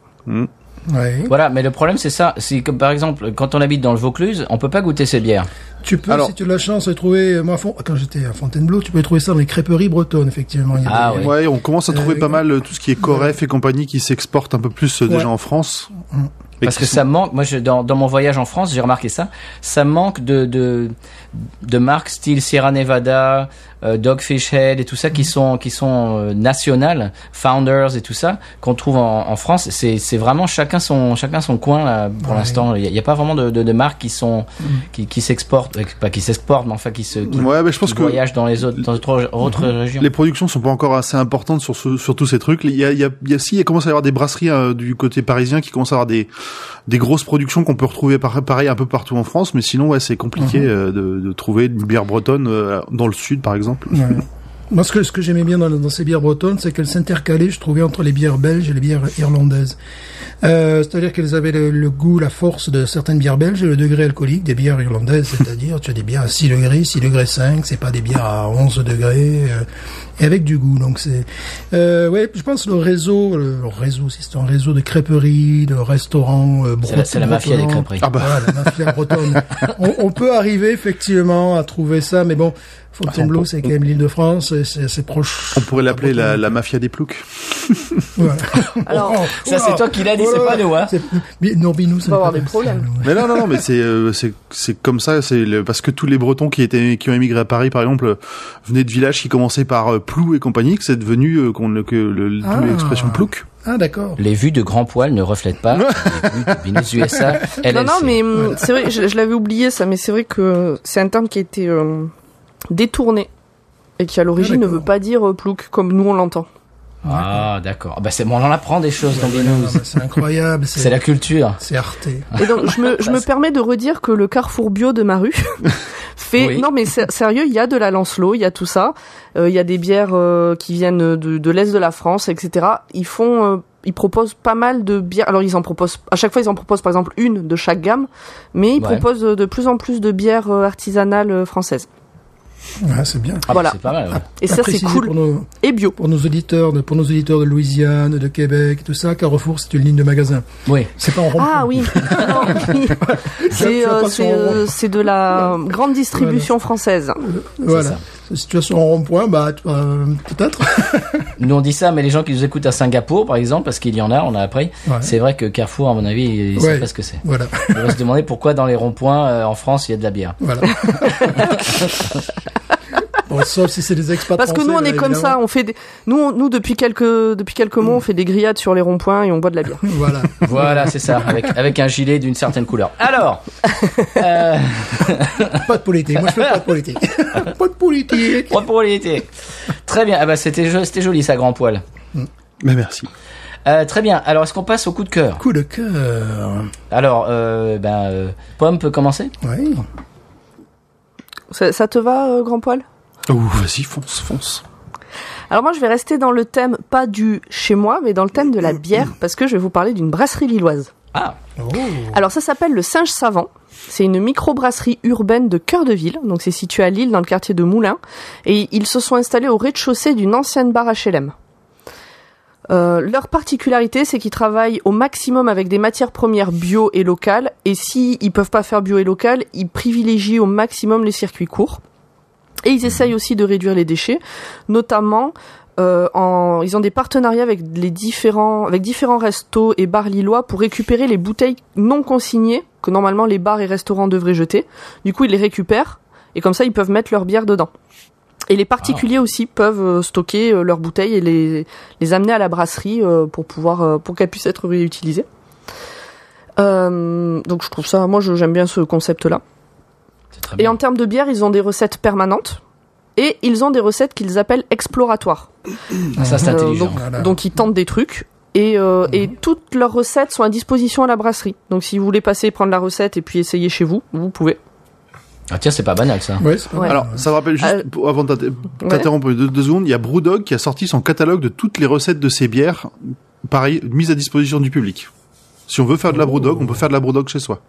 Ouais. Voilà, mais le problème c'est ça, c'est que par exemple, quand on habite dans le Vaucluse, on peut pas goûter ces bières. Tu peux, Alors, si tu as la chance de trouver, moi, quand j'étais à Fontainebleau, tu peux trouver ça dans les crêperies bretonnes, effectivement. Il y a des- Ouais, on commence à trouver pas mal tout ce qui est Coref et compagnie qui s'exporte un peu plus déjà en France. Parce que ça manque, moi dans mon voyage en France, j'ai remarqué ça manque de marques style Sierra Nevada, Dogfish Head et tout ça qui sont nationales, Founders et tout ça qu'on trouve en France. C'est vraiment chacun son coin là pour l'instant. Il y a pas vraiment de marques qui s'exportent, pas qui s'exportent, mais enfin qui je pense que voyagent dans autres régions. les productions sont pas encore assez importantes sur tous ces trucs. Il commence à y avoir des brasseries du côté parisien qui commencent à avoir des grosses productions qu'on peut retrouver pareil un peu partout en France, mais sinon c'est compliqué de trouver une bière bretonne dans le sud par exemple. Ouais. Moi, ce que j'aimais bien dans ces bières bretonnes, c'est qu'elles s'intercalaient, je trouvais, entre les bières belges et les bières irlandaises. C'est-à-dire qu'elles avaient le goût, la force de certaines bières belges et le degré alcoolique des bières irlandaises. C'est-à-dire, tu as des bières à 6 degrés, 6 degrés 5, c'est pas des bières à 11 degrés, et avec du goût. Donc je pense le réseau, si c'est un réseau de crêperies, de restaurants, C'est la mafia des crêperies. Voilà, la mafia bretonne. on peut arriver, effectivement, à trouver ça, mais bon, Fontainebleau, c'est quand même l'Île-de-France, c'est proche. On pourrait l'appeler la mafia des ploucs. Voilà. Alors, Ça c'est toi qui l'as dit, c'est pas nous, hein. Non, Binou, ça va avoir des problèmes. Mais non, mais c'est comme ça, parce que tous les Bretons qui ont émigré à Paris, par exemple, venaient de villages qui commençaient par Plou et compagnie, que c'est devenu d'où l'expression plouc. Ah, d'accord. Les vues de Grand Poil ne reflètent pas les vues de Binous USA LLC. Non, mais c'est vrai, je l'avais oublié ça, mais c'est vrai que c'est un terme qui a été détourné et qui à l'origine ne veut pas dire plouc comme nous on l'entend. Ah, d'accord. Bah c'est bon, on en apprend des choses dans Binous. C'est incroyable. C'est la culture. C'est Arte. Et donc je me permets de redire que le carrefour bio de ma rue fait Oui. non mais sérieux, il y a de la Lancelot, il y a tout ça, il y a des bières qui viennent de l'est de la France, etc. Ils proposent pas mal de bières. Alors à chaque fois ils en proposent par exemple une de chaque gamme, mais ils proposent de plus en plus de bières artisanales françaises. Ouais, c'est bien. Ah, Voilà. C'est pas mal. Ouais. Et ça c'est cool. Et bio. Pour nos auditeurs de Louisiane, de Québec, tout ça, Carrefour, c'est une ligne de magasin. Oui. C'est pas en rond. Ah oui. Non, oui. C'est de la grande distribution française. Voilà. situation en rond-point, peut-être. Nous on dit ça, mais les gens qui nous écoutent à Singapour, par exemple, parce qu'il y en a, on a appris, c'est vrai que Carrefour, à mon avis, ils savent pas ce que c'est. Voilà. On va se demander pourquoi dans les ronds-points en France il y a de la bière. Voilà. Bon, sauf si c'est des expats Parce que français, nous, on est comme ça, on fait nous, depuis quelques mois, on fait des grillades sur les ronds-points et on boit de la bière. Voilà. Voilà, c'est ça, avec un gilet d'une certaine couleur. Alors, Pas de politique. Moi, je fais pas de politique. Pas de politique. point pour l'été. Très bien. Ah bah, c'était joli, ça, grand poil. Mais merci. Très bien. Alors, est-ce qu'on passe au coup de cœur? Coup de cœur. Alors, Pomme peut commencer? Oui. Ça te va, grand poil? Vas-y, fonce. Alors moi, je vais rester dans le thème, pas du chez moi, mais dans le thème de la bière, parce que je vais vous parler d'une brasserie lilloise. Ah. Oh. Alors ça s'appelle le Singe Savant. C'est une microbrasserie urbaine de cœur de ville. Donc c'est situé à Lille, dans le quartier de Moulins. Et ils se sont installés au rez-de-chaussée d'une ancienne bar HLM. Leur particularité, c'est qu'ils travaillent au maximum avec des matières premières bio et locales. Et si ils peuvent pas faire bio et local, ils privilégient au maximum les circuits courts. Et ils essayent aussi de réduire les déchets, notamment ils ont des partenariats avec différents restos et bars lillois pour récupérer les bouteilles non consignées que normalement les bars et restaurants devraient jeter. Du coup, ils les récupèrent et comme ça, ils peuvent mettre leur bière dedans. Et les particuliers aussi peuvent stocker leurs bouteilles et les amener à la brasserie pour qu'elles puissent être réutilisées. Donc je trouve ça, moi j'aime bien ce concept-là. Très bien. Et en termes de bière, ils ont des recettes permanentes et ils ont des recettes qu'ils appellent exploratoires. Ça, c'est intelligent. Donc ils tentent des trucs et toutes leurs recettes sont à disposition à la brasserie. Donc si vous voulez passer prendre la recette et puis essayer chez vous, vous pouvez. Ah tiens, c'est pas banal ça. Ouais, c'est pas Ouais. mal. Alors, ça me rappelle juste, avant de t'interrompre deux secondes, il y a Brewdog qui a sorti son catalogue de toutes les recettes de ses bières, pareil, mises à disposition du public. Si on veut faire de la Brewdog, on peut faire de la Brewdog chez soi.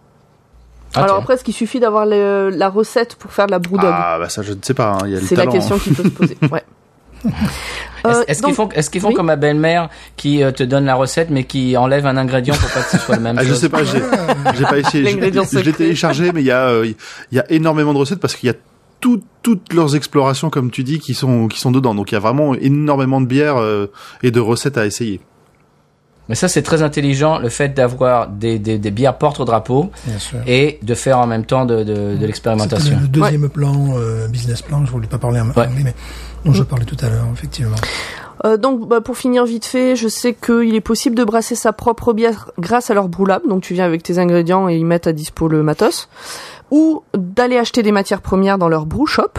Ah, Alors tiens. après, est-ce qu'il suffit d'avoir la recette pour faire de la Brewdog? Ah, bah ça, je ne sais pas, hein, il y a le C'est la talent. question qui peut se poser. Ouais. Est-ce Donc- qu'ils font oui. comme ma belle-mère qui te donne la recette mais qui enlève un ingrédient pour pas que ce soit le même Ah, je chose? sais pas, j'ai pas essayé. L'ingrédient Je l'ai secret. téléchargé, mais il y a énormément de recettes parce qu'il y a toutes leurs explorations, comme tu dis, qui sont dedans. Donc il y a vraiment énormément de bières et de recettes à essayer. Mais ça, c'est très intelligent, le fait d'avoir des bières porte-drapeau Bien sûr. et de faire en même temps de l'expérimentation. C'était le deuxième plan, business plan. Je voulais pas parler en anglais, mais dont je parlais tout à l'heure, effectivement. Donc, pour finir vite fait, je sais qu'il est possible de brasser sa propre bière grâce à leur brewlab. Donc, tu viens avec tes ingrédients et ils mettent à dispo le matos. Ou d'aller acheter des matières premières dans leur brew shop.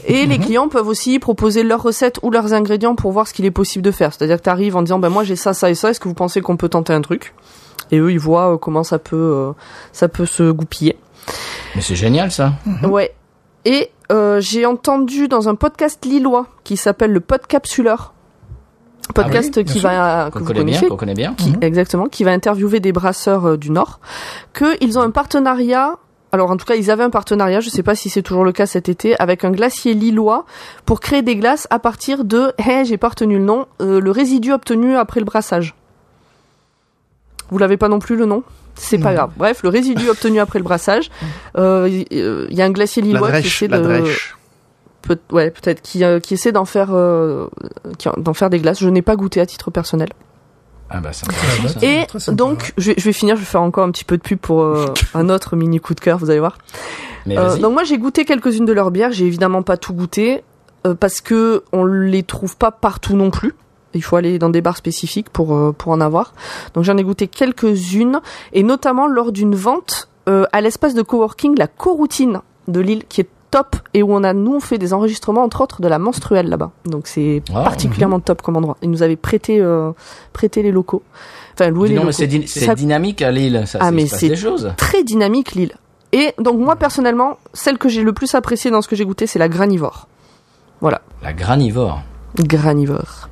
Et les clients peuvent aussi proposer leurs recettes ou leurs ingrédients pour voir ce qu'il est possible de faire. C'est-à-dire que tu arrives en disant, moi j'ai ça, ça et ça, est-ce que vous pensez qu'on peut tenter un truc? Et eux, ils voient comment ça peut se goupiller. Mais c'est génial ça. Ouais. Et j'ai entendu dans un podcast lillois qui s'appelle le Podcapsuleur. Podcast Ah oui, bien qui sûr. va que Qu'on vous connaît bien. exactement, qui va interviewer des brasseurs du Nord, qu'ils ont un partenariat. Alors en tout cas, ils avaient un partenariat, je sais pas si c'est toujours le cas cet été, avec un glacier lillois pour créer des glaces à partir de, j'ai pas retenu le nom, le résidu obtenu après le brassage. Vous l'avez pas non plus le nom? C'est pas grave. Bref, le résidu obtenu après le brassage, il y a un glacier lillois qui essaie La drèche. peut-être qui essaie d'en faire des glaces. Je n'ai pas goûté à titre personnel. Ah bah ça. Et très sympa, donc, je vais finir, je vais faire encore un petit peu de pub pour un autre mini coup de cœur, vous allez voir. Mais vas-y. Donc moi, j'ai goûté quelques-unes de leurs bières, j'ai évidemment pas tout goûté, parce que on les trouve pas partout non plus. Il faut aller dans des bars spécifiques pour en avoir. Donc j'en ai goûté quelques-unes, et notamment lors d'une vente à l'espace de coworking, la Coroutine de Lille, qui est top, et où on fait des enregistrements, entre autres, de la menstruelle là-bas. Donc c'est particulièrement top comme endroit. Ils nous avaient prêté les locaux. Enfin, loué les Dis donc, locaux. mais c'est dynamique à Lille, ça, Ah, il mais se passe c'est des choses. très dynamique, Lille. Et donc moi, personnellement, celle que j'ai le plus appréciée dans ce que j'ai goûté, c'est la Granivore. Voilà. La Granivore. Granivore.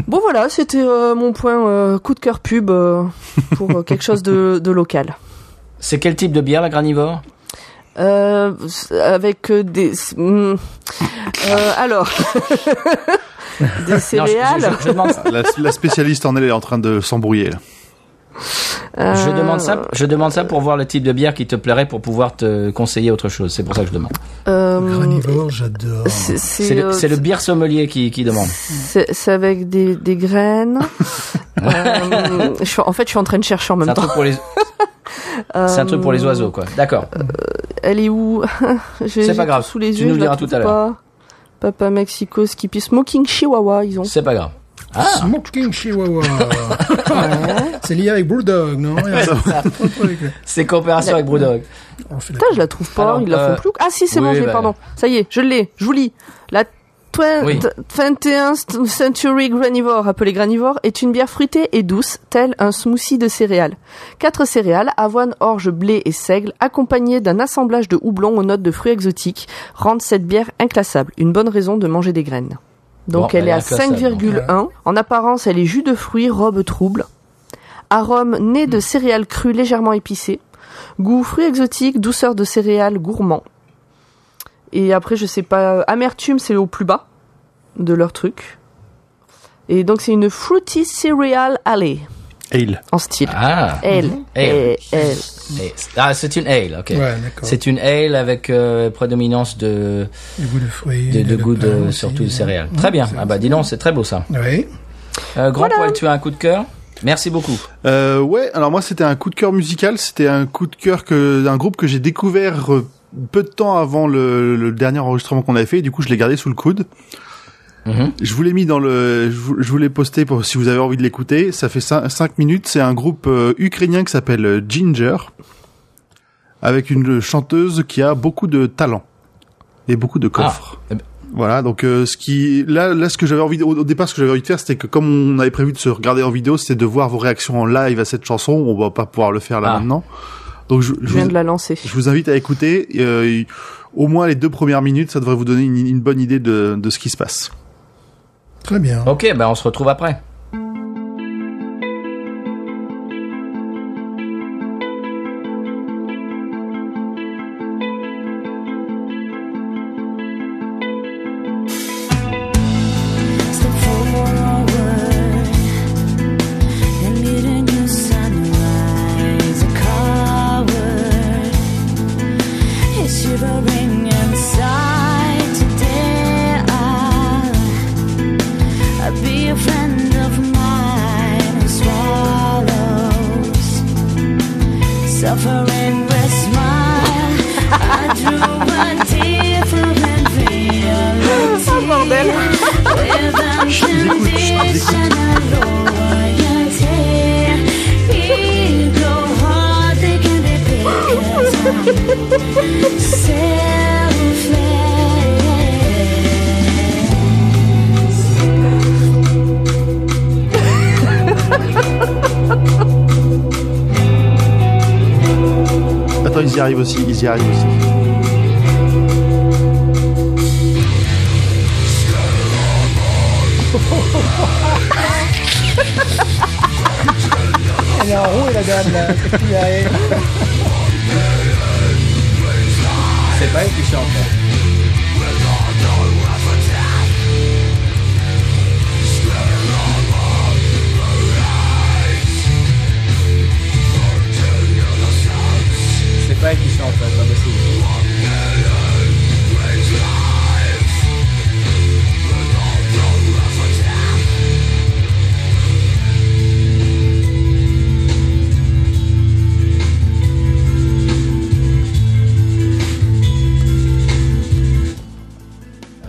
Bon voilà, c'était mon point coup de cœur pub pour quelque chose de local. C'est quel type de bière, la Granivore? Avec des... alors... des céréales. Non, je demande. La spécialiste en elle est en train de s'embrouiller, là. Je demande ça pour voir le type de bière qui te plairait pour pouvoir te conseiller autre chose. C'est pour ça que je demande. Granivore, j'adore. C'est le bière sommelier qui demande. C'est avec des graines. Je suis en train de chercher en même temps. C'est un truc pour les oiseaux, quoi. D'accord. Elle est où? C'est pas grave. Sous les Tu yeux, nous le diras tout à l'heure. Papa Mexico, Skippy, Smoking Chihuahua, ils ont. C'est pas grave. Smoking Chihuahua. C'est lié avec Brewdog, non? C'est coopération avec Brewdog. Putain, je la trouve pas. Alors, ils la font plus. Ah si, c'est bon, je l'ai, pardon. Ça y est, je l'ai. Je vous lis. La 21st Century Granivore, appelée Granivore, est une bière fruitée et douce, telle un smoothie de céréales. 4 céréales, avoine, orge, blé et seigle, accompagnées d'un assemblage de houblon aux notes de fruits exotiques, rendent cette bière inclassable. Une bonne raison de manger des graines. Donc elle est à 5,1. En apparence, elle est jus de fruits, robe trouble. Arôme né de céréales crues légèrement épicées. Goût fruits exotiques, douceur de céréales, gourmand. Et après, je sais pas, amertume, c'est au plus bas de leur truc. Et donc, c'est une Fruity Cereal Ale. Ale. En style. Ah. Ale. Ah, c'est une ale, ok. Ouais, d'accord. C'est une ale avec prédominance de goût de fruits. de goût pain aussi, surtout de céréales. Très bien. Ah bah dis donc, c'est très beau ça. Oui. Grand Poil, tu as un coup de cœur? Merci beaucoup. Ouais, alors moi c'était un coup de cœur musical, c'était un coup de cœur d'un groupe que j'ai découvert peu de temps avant le dernier enregistrement qu'on avait fait, et du coup je l'ai gardé sous le coude. Je vous l'ai mis je vous l'ai posté pour si vous avez envie de l'écouter. Ça fait 5 minutes. C'est un groupe ukrainien qui s'appelle Ginger, avec une chanteuse qui a beaucoup de talent et beaucoup de coffre. Voilà, donc ce que j'avais envie au départ, ce que j'avais envie de faire, c'était que comme on avait prévu de se regarder en vidéo, c'était de voir vos réactions en live à cette chanson. On va pas pouvoir le faire là maintenant. Donc je viens de la lancer. Je vous invite à écouter. Au moins les 2 premières minutes, ça devrait vous donner une bonne idée de ce qui se passe. Très bien. Ok, ben on se retrouve après. Suffering with smile, I drew a different reality with unconditional loyalty. People hard, they can be picked selfless. Attends, ils y arrivent aussi. Elle est en haut, la dame, là. Qu'est-ce qu'il y a? C'est pas elle qui chante. C'est pas elle qui chante, c'est pas possible.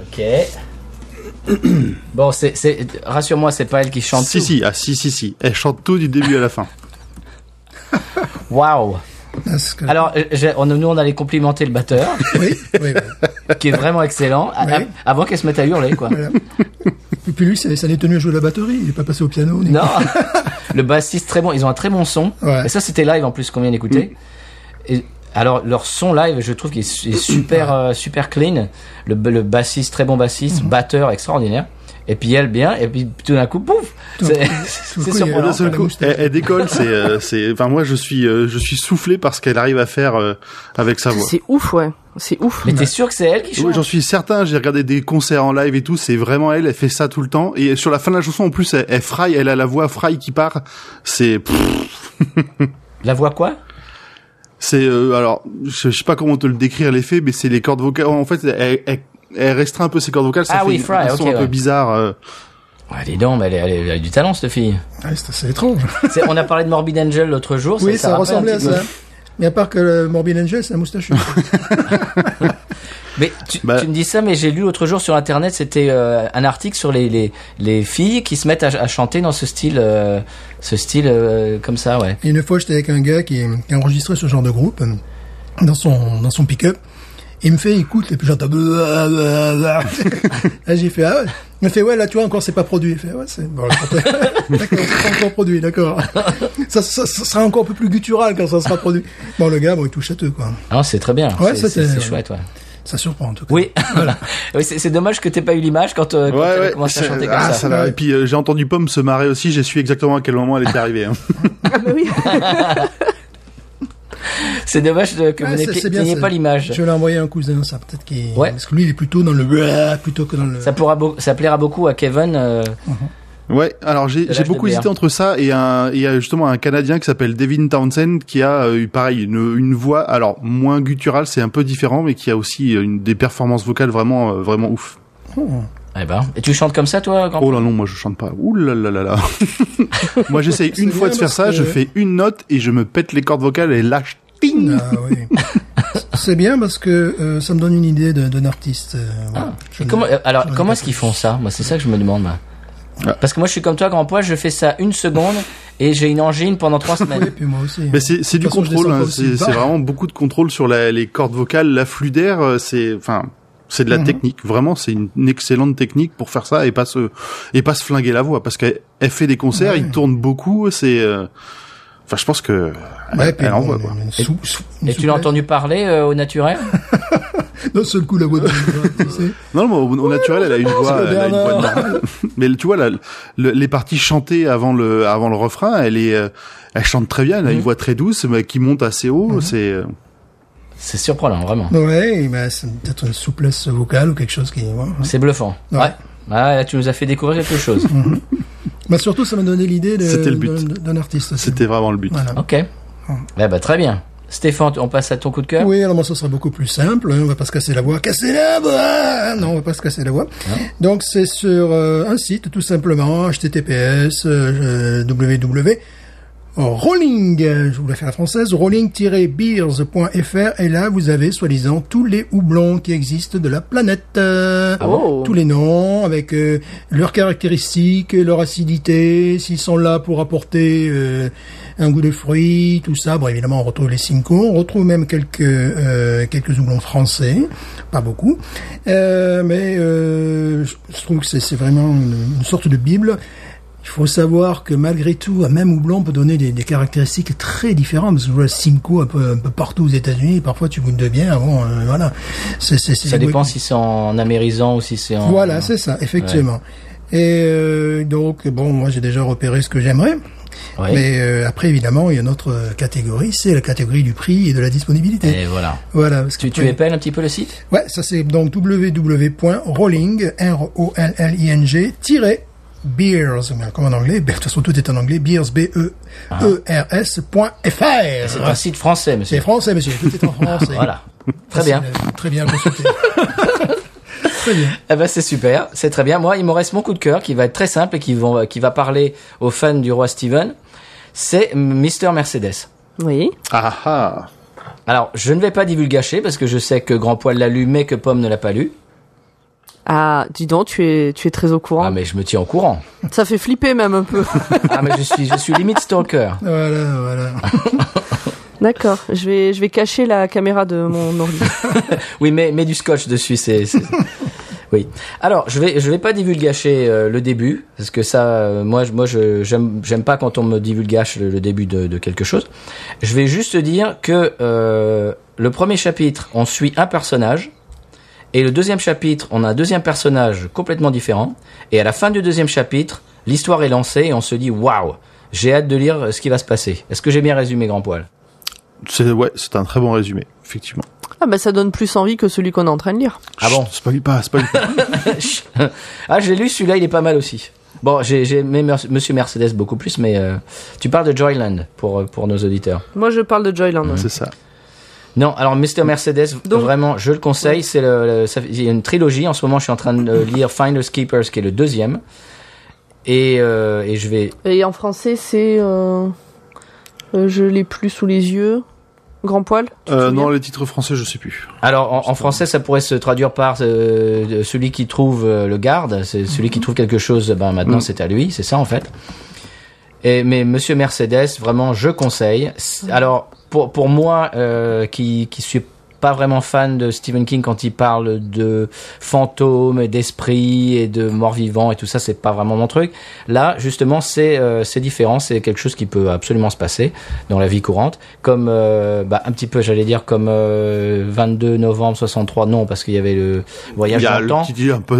Ok. Bon, rassure-moi, c'est pas elle qui chante. Si. Elle chante tout du début à la fin. Waouh. Alors, nous, on allait complimenter le batteur. Oui. Qui est vraiment excellent. Oui. Avant qu'elle se mette à hurler, quoi. Voilà. Et puis lui, ça n'est tenu à jouer la batterie. Il est pas passé au piano. Non. Le bassiste, très bon. Ils ont un très bon son. Ouais. Et ça, c'était live, en plus, qu'on vient d'écouter. Et alors, leur son live, je trouve qu'il est super, super clean. Le bassiste, très bon bassiste. Batteur, extraordinaire. Et puis elle bien, et puis tout d'un coup, pouf! C'est surprenant. D'un seul coup, elle décolle, enfin, moi, je suis soufflé par ce qu'elle arrive à faire, avec sa voix. C'est ouf, ouais. C'est ouf. Mais t'es sûr que c'est elle qui chante? Oui, j'en suis certain, j'ai regardé des concerts en live et tout, c'est vraiment elle fait ça tout le temps. Et sur la fin de la chanson, en plus, elle fraye, elle a la voix fraye qui part. C'est, La voix quoi? C'est alors je sais pas comment te le décrire l'effet, mais c'est les cordes vocales. En fait, elle restreint un peu ses cordes vocales. Ça Ah fait oui, Fry, un son ok, un peu ouais. bizarre. Ouais, dis donc, mais elle a du talent, cette fille. Ah, c'est assez étrange. On a parlé de Morbid Angel l'autre jour. Oui, ça rappelle ressemblait un à petit peu. ça. Mais à part que le Morbid Angel, c'est un moustachu. Mais tu me dis ça, mais j'ai lu l'autre jour sur Internet, c'était un article sur les filles qui se mettent à chanter dans ce style comme ça, ouais. Et une fois, j'étais avec un gars qui a enregistré ce genre de groupe dans son pick-up. Il me fait, écoute, et puis j'entends... Là, j'ai fait, ah ouais. Il me fait, ouais, là, tu vois, encore, c'est pas produit. Il fait, ouais, c'est... Bon, d'accord, c'est pas encore produit, d'accord. Ça sera encore un peu plus guttural quand ça sera produit. Bon, le gars, bon, il touche à tout, quoi. Ah, c'est très bien. Ouais, c'est chouette, ouais. Ça surprend, en tout cas. Oui. Voilà. Oui, c'est dommage que t'aies pas eu l'image quand tu as commencé à chanter comme ça. Et puis j'ai entendu Pomme se marrer aussi. J'ai su exactement à quel moment elle était arrivée. Hein. Ah bah oui. C'est dommage que vous n'ayez pas l'image. Je vais l'envoyer à un cousin, ça, peut-être qu'il... Ouais. Parce que lui, il est plutôt dans le... plutôt que dans le... Ça plaira beaucoup à Kevin. Ouais, alors j'ai l'âge beaucoup de hésité bière. entre ça et il y a justement un Canadien qui s'appelle Devin Townsend qui a eu pareil une voix alors moins gutturale, c'est un peu différent, mais qui a aussi des performances vocales vraiment ouf. Eh ben. Et tu chantes comme ça, toi, grand? Oh là non, moi je chante pas. Ouh là là là là. Moi j'essaye une fois de bien faire parce ça, que- je fais une note et je me pète les cordes vocales et lâche. Ting. Ah oui. C'est bien parce que ça me donne une idée d'un artiste. Voilà. Et comment est-ce qu'ils font ça? Moi, c'est ça que je me demande. Moi. Ah. Parce que moi, je suis comme toi, grand poil, je fais ça une seconde et j'ai une angine pendant 3 Oui, semaines. puis moi aussi. Mais c'est du De toute façon, je contrôle, descends hein, pas aussi c'est bas. vraiment beaucoup de contrôle sur les cordes vocales, l'afflux d'air, c'est de la technique. Vraiment, c'est une excellente technique pour faire ça et pas se flinguer la voix, parce qu'elle fait des concerts, Ouais. il tourne beaucoup, enfin, je pense que Ouais, puis elle bon, envoie, quoi. une Et tu souplesse. l'as entendu parler au naturel? D'un seul coup, la voix de tu sais. Non, mais au naturel, elle a une voix, c'est le elle a une voix Bernard. normale. Mais tu vois, les parties chantées avant le refrain, elle chante très bien, elle a une voix très douce, mais qui monte assez haut, C'est surprenant, vraiment. Ouais, ben, c'est peut-être une souplesse vocale ou quelque chose qui... Ouais. C'est bluffant. Ouais. Ouais. Ah, là, tu nous as fait découvrir quelque chose. Bah, surtout, ça m'a donné l'idée C'était le but. d'un artiste aussi. c'était vraiment le but. Voilà. Ok. Eh ben, très bien. Stéphane, on passe à ton coup de cœur? Oui, alors moi, ça sera beaucoup plus simple. Hein, on va pas se casser la voix. Casser la voix! Non, on va pas se casser la voix. Donc, c'est sur un site, tout simplement, https, www. Rolling, je voulais faire la française, rolling-beers.fr, et là vous avez soi-disant tous les houblons qui existent de la planète. bon Tous les noms, avec leurs caractéristiques, leur acidité, s'ils sont là pour apporter un goût de fruits, tout ça. Bon, évidemment, on retrouve les Simcoe, on retrouve même quelques houblons français, pas beaucoup, mais je trouve que c'est vraiment une sorte de bible. Il faut savoir que malgré tout, un même houblon peut donner des caractéristiques très différentes. Parce que je vois Simcoe un peu partout aux États-Unis. Parfois, tu goûtes de bien. Bon, voilà. Ça dépend si c'est en amérisant ou si c'est en... Voilà, c'est ça, effectivement. Et donc, bon, moi, j'ai déjà repéré ce que j'aimerais. Ouais. Mais après, évidemment, il y a une autre catégorie. C'est la catégorie du prix et de la disponibilité. Et voilà. Voilà. Parce que Tu épelles un petit peu le site? Ouais, ça c'est donc www.rolling, R-O-L-L-I-N-G, beers, comme en anglais, de toute façon tout est en anglais, beers, B-E-E-R-S.fr. C'est un site français, monsieur. C'est français, monsieur, tout est en français. Voilà. Très bien. Très bien consulté. Très bien. Eh ben, c'est super. C'est très bien. Moi, il me reste mon coup de cœur qui va être très simple et qui va parler aux fans du roi Steven. C'est Mr. Mercedes. Oui. Ah ah. Alors, je ne vais pas divulgacher parce que je sais que Grand Poil l'a lu, mais que Pomme ne l'a pas lu. Ah, dis donc, tu es très au courant. Ah, mais je me tiens au courant. Ça fait flipper même un peu. Ah, mais je suis limite stalker. Voilà. D'accord. Je vais cacher la caméra de mon ordi. Oui, mais du scotch dessus, c'est... Oui. Alors, je vais pas divulgacher le début parce que ça, moi, j'aime pas quand on me divulgage le début de quelque chose. Je vais juste dire que le premier chapitre, on suit un personnage. Et le deuxième chapitre, on a un deuxième personnage complètement différent. Et à la fin du deuxième chapitre, l'histoire est lancée et on se dit waouh, j'ai hâte de lire ce qui va se passer. Est-ce que j'ai bien résumé, Grand Poil? C'est un très bon résumé, effectivement. Ah bah ça donne plus envie que celui qu'on est en train de lire. Ah bon? Spoil pas. Ah, j'ai lu celui-là, il est pas mal aussi. Bon, j'ai aimé Monsieur Mercedes beaucoup plus, mais tu parles de Joyland pour nos auditeurs. Moi, je parle de Joyland. ouais. C'est ça. Non, alors Mr. Mercedes, Donc- vraiment, je le conseille. C'est il y a une trilogie. En ce moment, je suis en train de lire Finders Keepers, qui est le deuxième. Et je vais... Et en français, c'est... je l'ai plus sous les yeux. Grand poil. tu te souviens Non, les titres français, je sais plus. Alors, en français, ça pourrait se traduire par celui qui trouve le garde. C'est celui qui trouve quelque chose, ben maintenant, c'est à lui. C'est ça, en fait. Mais Monsieur Mercedes, vraiment, je conseille. Alors, pour moi, qui suis pas vraiment fan de Stephen King quand il parle de fantômes et d'esprits et de morts vivants et tout ça, c'est pas vraiment mon truc. Là, justement, c'est différent. C'est quelque chose qui peut absolument se passer dans la vie courante. Comme, un petit peu, j'allais dire, comme 22 novembre 63. Non, parce qu'il y avait le voyage Il y a dans le temps.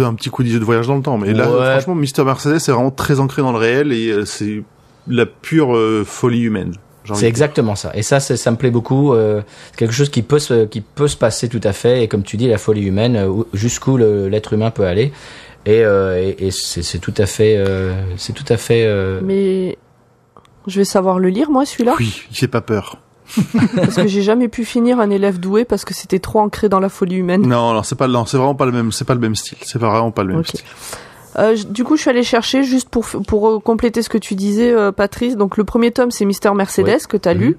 un petit coup d'idée de voyage dans le temps, mais là, Ouais. franchement, Mr. Mercedes, c'est vraiment très ancré dans le réel et c'est la pure folie humaine. J'ai envie C'est de exactement ça. Et ça me plaît beaucoup. C'est quelque chose qui peut se passer tout à fait. Et comme tu dis, la folie humaine, jusqu'où l'être humain peut aller. Et c'est tout à fait, Mais je vais savoir le lire, moi, celui-là. Oui, il fait pas peur. Parce que j'ai jamais pu finir un élève doué parce que c'était trop ancré dans la folie humaine. Non, c'est vraiment pas le même, c'est pas le même style. C'est pas vraiment pas le même Ok. style. Du coup, je suis allée chercher juste pour compléter ce que tu disais, Patrice. Donc, le premier tome, c'est Mister Mercedes, Ouais. que tu as lu,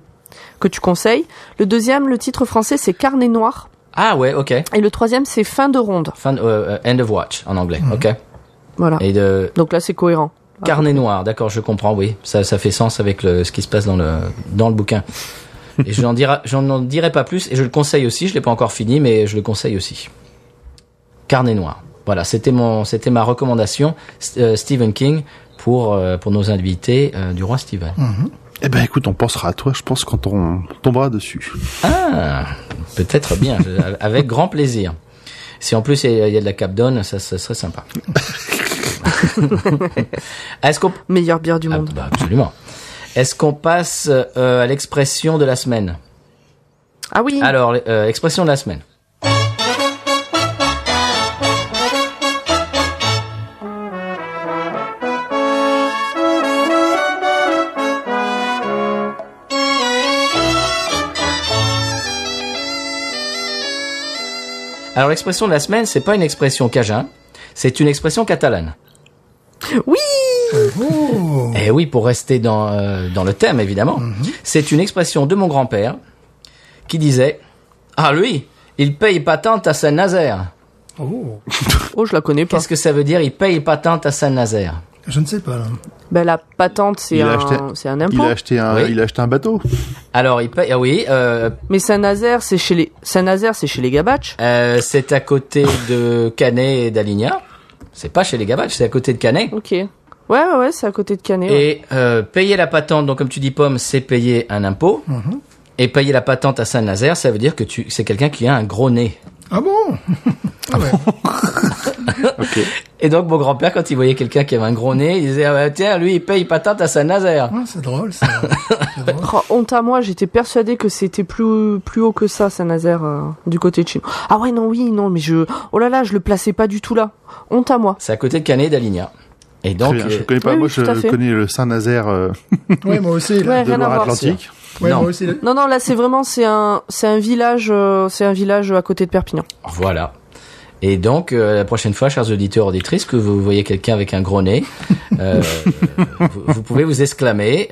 que tu conseilles. Le deuxième, le titre français, c'est Carnet noir. Ah ouais, ok. Et le troisième, c'est Fin de ronde. End of Watch en anglais. Ok. Voilà. Et de Donc là, c'est cohérent. Carnet noir, d'accord, je comprends. Oui, ça fait sens avec ce qui se passe dans le bouquin. Et j'en dirai pas plus. Et je le conseille aussi. Je l'ai pas encore fini, mais je le conseille aussi. Carnet noir. Voilà, c'était ma recommandation, Stephen King, pour nos invités du roi Stephen. Eh ben, écoute, on pensera à toi, je pense, quand on tombera dessus. Ah, peut-être bien, avec grand plaisir. Si en plus il y a de la Capdone, ça serait sympa. Est-ce qu'on Meilleure bière du monde. absolument. Est-ce qu'on passe à l'expression de la semaine? Ah oui. Alors, expression de la semaine. Alors, l'expression de la semaine, c'est pas une expression cajun, c'est une expression catalane. Oui. Oh. Eh oui, pour rester dans le thème, évidemment. C'est une expression de mon grand-père qui disait « Ah, lui, il paye patente à Saint-Nazaire. Oh. Oh, je la connais » pas. Qu'est-ce que ça veut dire, il paye patente à Saint-Nazaire? Je ne sais pas, là. Ben, la patente, c'est Il a un, acheté- c'est un Il impôt. a acheté Oui. un bateau. Alors, il paye... Ah oui, Mais Saint-Nazaire, c'est chez les Gabatch. c'est à côté de Canet et d'Aligna. C'est pas chez les Gabatch, c'est à côté de Canet. Ok. Ouais, c'est à côté de Canet. Ouais. Et payer la patente, donc comme tu dis, Pomme, c'est payer un impôt. Et payer la patente à Saint-Nazaire, ça veut dire que c'est quelqu'un qui a un gros nez. Ah bon? Ah ouais. Ok. Et donc, mon grand-père, quand il voyait quelqu'un qui avait un gros nez, il disait, ah bah, tiens, lui, il paye patente à Saint-Nazaire. Ah, c'est drôle, ça. C'est drôle. Oh, honte à moi, j'étais persuadée que c'était plus haut que ça, Saint-Nazaire, du côté de chez nous. Ah ouais, non, mais oh là là, je le plaçais pas du tout là. Honte à moi. C'est à côté de Canet et d'Aligna. Et Très donc, bien, je connais pas, oui, moi oui, tout à je fait. connais le Saint-Nazaire Ouais, moi aussi, là. Ouais, de rien à voir. Loire-Atlantique. Ouais, non. moi aussi. Là. Non, là c'est vraiment c'est un village à côté de Perpignan. voilà. Et donc, la prochaine fois, chers auditeurs, auditrices, que vous voyez quelqu'un avec un gros nez, vous pouvez vous exclamer,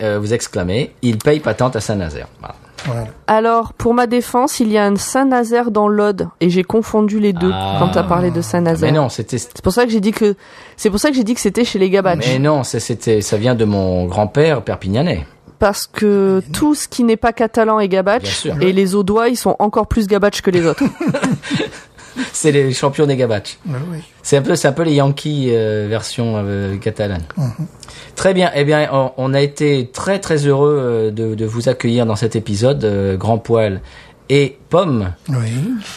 il paye patente à Saint-Nazaire. Voilà. Voilà. Alors, pour ma défense, il y a un Saint-Nazaire dans l'Aude et j'ai confondu les deux Ah. quand t'as parlé de Saint-Nazaire. Mais non, c'était... C'est pour ça que j'ai dit que c'était chez les Gabatch. Mais non, ça vient de mon grand-père perpignanais. Parce que tout ce qui n'est pas catalan est Bien Gabatch sûr. et les Audois, ils sont encore plus Gabatch que les autres. C'est les champions des Gabatch. Ouais, ouais. C'est un peu les Yankees version catalane. Très bien. Eh bien, on a été très très heureux de vous accueillir dans cet épisode, Grand Poil et Pomme. Oui.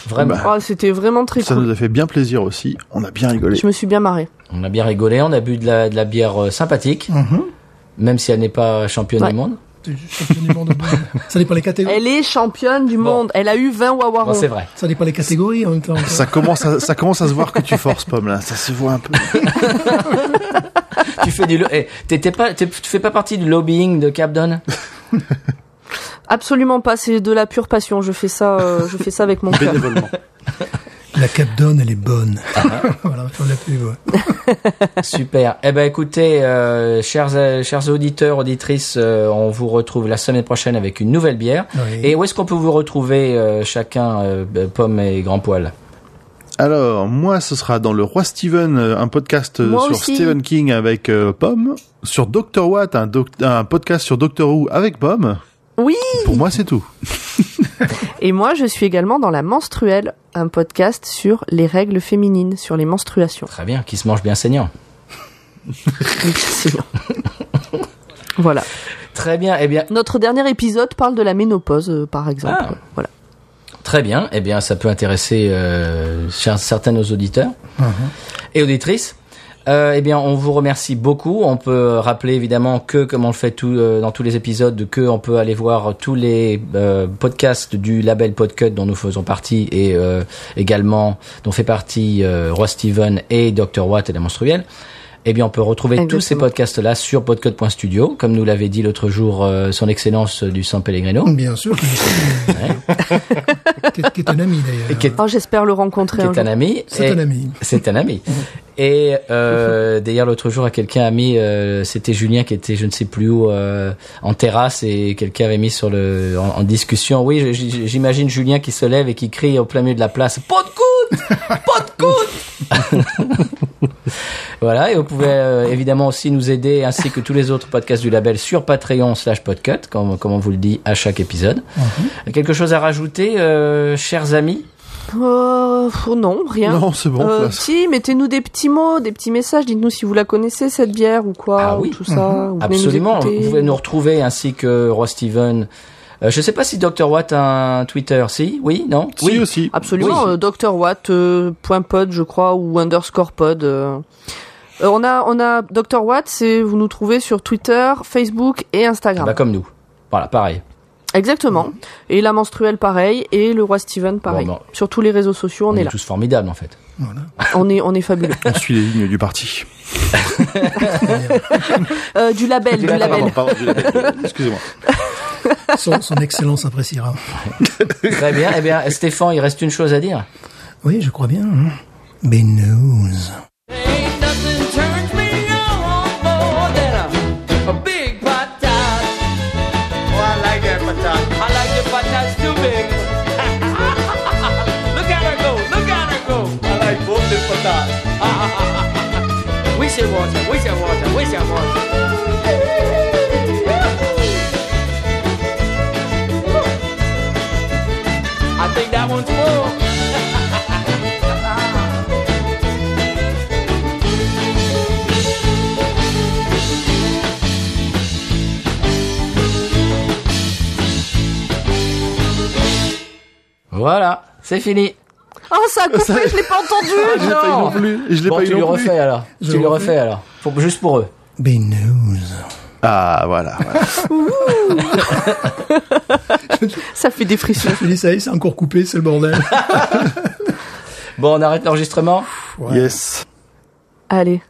Vraiment, Bah, Oh, c'était vraiment très Ça cool. nous a fait bien plaisir aussi. On a bien rigolé. Je me suis bien marrée. on a bien rigolé. On a bu de la bière sympathique, même si elle n'est pas championne Ouais. du monde. C'est champion du monde. Ça dépend les catégories. Elle est championne du Bon. monde. Elle a eu 20 wawarons. Bon, c'est vrai. Ça dépend les catégories en même temps. Ça commence à se voir que tu forces, Pomme, là. Ça se voit un peu. Tu fais tu fais pas partie du lobbying de Capdon? Absolument pas, c'est de la pure passion. Je fais ça avec mon cœur. Bénévolement. La Capdon, elle est bonne. Voilà, on l'a plus, ouais. Super. Eh ben, écoutez, chers auditeurs, auditrices, on vous retrouve la semaine prochaine avec une nouvelle bière. Oui. Et où est-ce qu'on peut vous retrouver, chacun, Pomme et Grand Poil? Alors, moi, ce sera dans le Roi Steven, un podcast Moi sur aussi. Stephen King avec Pomme. Sur Dr. Watt, un podcast sur Doctor Who avec Pomme. Oui. Pour moi, c'est tout. Et moi, je suis également dans La Menstruelle, un podcast sur les règles féminines, sur les menstruations. Très bien, qui se mange bien saignant. Oui, c'est bien. Voilà. Très bien, eh bien, Notre dernier épisode parle de la ménopause, par exemple. Ah. Voilà. très bien. Eh bien, ça peut intéresser certains de nos auditeurs et auditrices. Eh bien, on vous remercie beaucoup. On peut rappeler évidemment que, comme on le fait dans tous les épisodes, que on peut aller voir tous les podcasts du label Podcut dont nous faisons partie et également dont fait partie Roi Steven et Dr. Watt et la Menstruelle. Eh bien, on peut retrouver tous ces podcasts-là sur podcut.studio, comme nous l'avait dit l'autre jour son excellence du San Pellegrino. Bien sûr. Qui est un ami, d'ailleurs. Qui est, Oh, j'espère le rencontrer qui un est un jour. ami. C'est un ami. C'est un ami. Et d'ailleurs l'autre jour, quelqu'un a mis, c'était Julien qui était je ne sais plus où en terrasse et quelqu'un avait mis sur en discussion. Oui, j'imagine Julien qui se lève et qui crie au plein milieu de la place. Pas de coude, pas de coude. Voilà, et vous pouvez évidemment aussi nous aider ainsi que tous les autres podcasts du label sur Patreon/Podcut, comme on vous le dit à chaque épisode. Quelque chose à rajouter, chers amis? Non, rien. Non, c'est bon. Là, Si, mettez-nous des petits mots, des petits messages. Dites-nous si vous la connaissez, cette bière, ou quoi, Ah ou oui. tout ça. Ou venez nous Absolument, écouter. vous pouvez nous retrouver ainsi que Roi Steven. Je sais pas si Dr. Watt a un Twitter, si? Oui? Non? si Oui. aussi. Absolument, Oui. drwatt, .pod, je crois, ou _pod. On a Dr. Watt, vous nous trouvez sur Twitter, Facebook et Instagram. Bah, comme nous. Voilà, pareil. Exactement. Et la menstruelle, pareil. Et le Roi Steven, pareil. Bon. Sur tous les réseaux sociaux, on est là. tous formidables, en fait. Voilà. On est fabuleux. On suit les lignes du parti. Du label, du label. Pardon, du label. Excusez-moi. Son excellence appréciera. Très bien. Eh bien, Stéphane, il reste une chose à dire. Oui, je crois bien. Big news. Ain't nothing turns me on more than a big patat. Oh, I like that patat. I like the patats too big. Look at her go, look at her go. I like both the patats. We should watch her, we should watch her, we should watch her. I think that one's full. Voilà, c'est fini. Oh, ça a coupé, je l'ai pas entendu. Je l'ai pas eu non plus. Et je l'ai Bon, pas eu tu lui non plus. refais alors. Je Tu lui refais. refais alors. Juste pour eux. Big news. Ah, voilà. Ça fait des frissons. Je dis ça y est, c'est encore coupé, c'est le bordel. Bon, on arrête l'enregistrement. Ouais. Yes. Allez.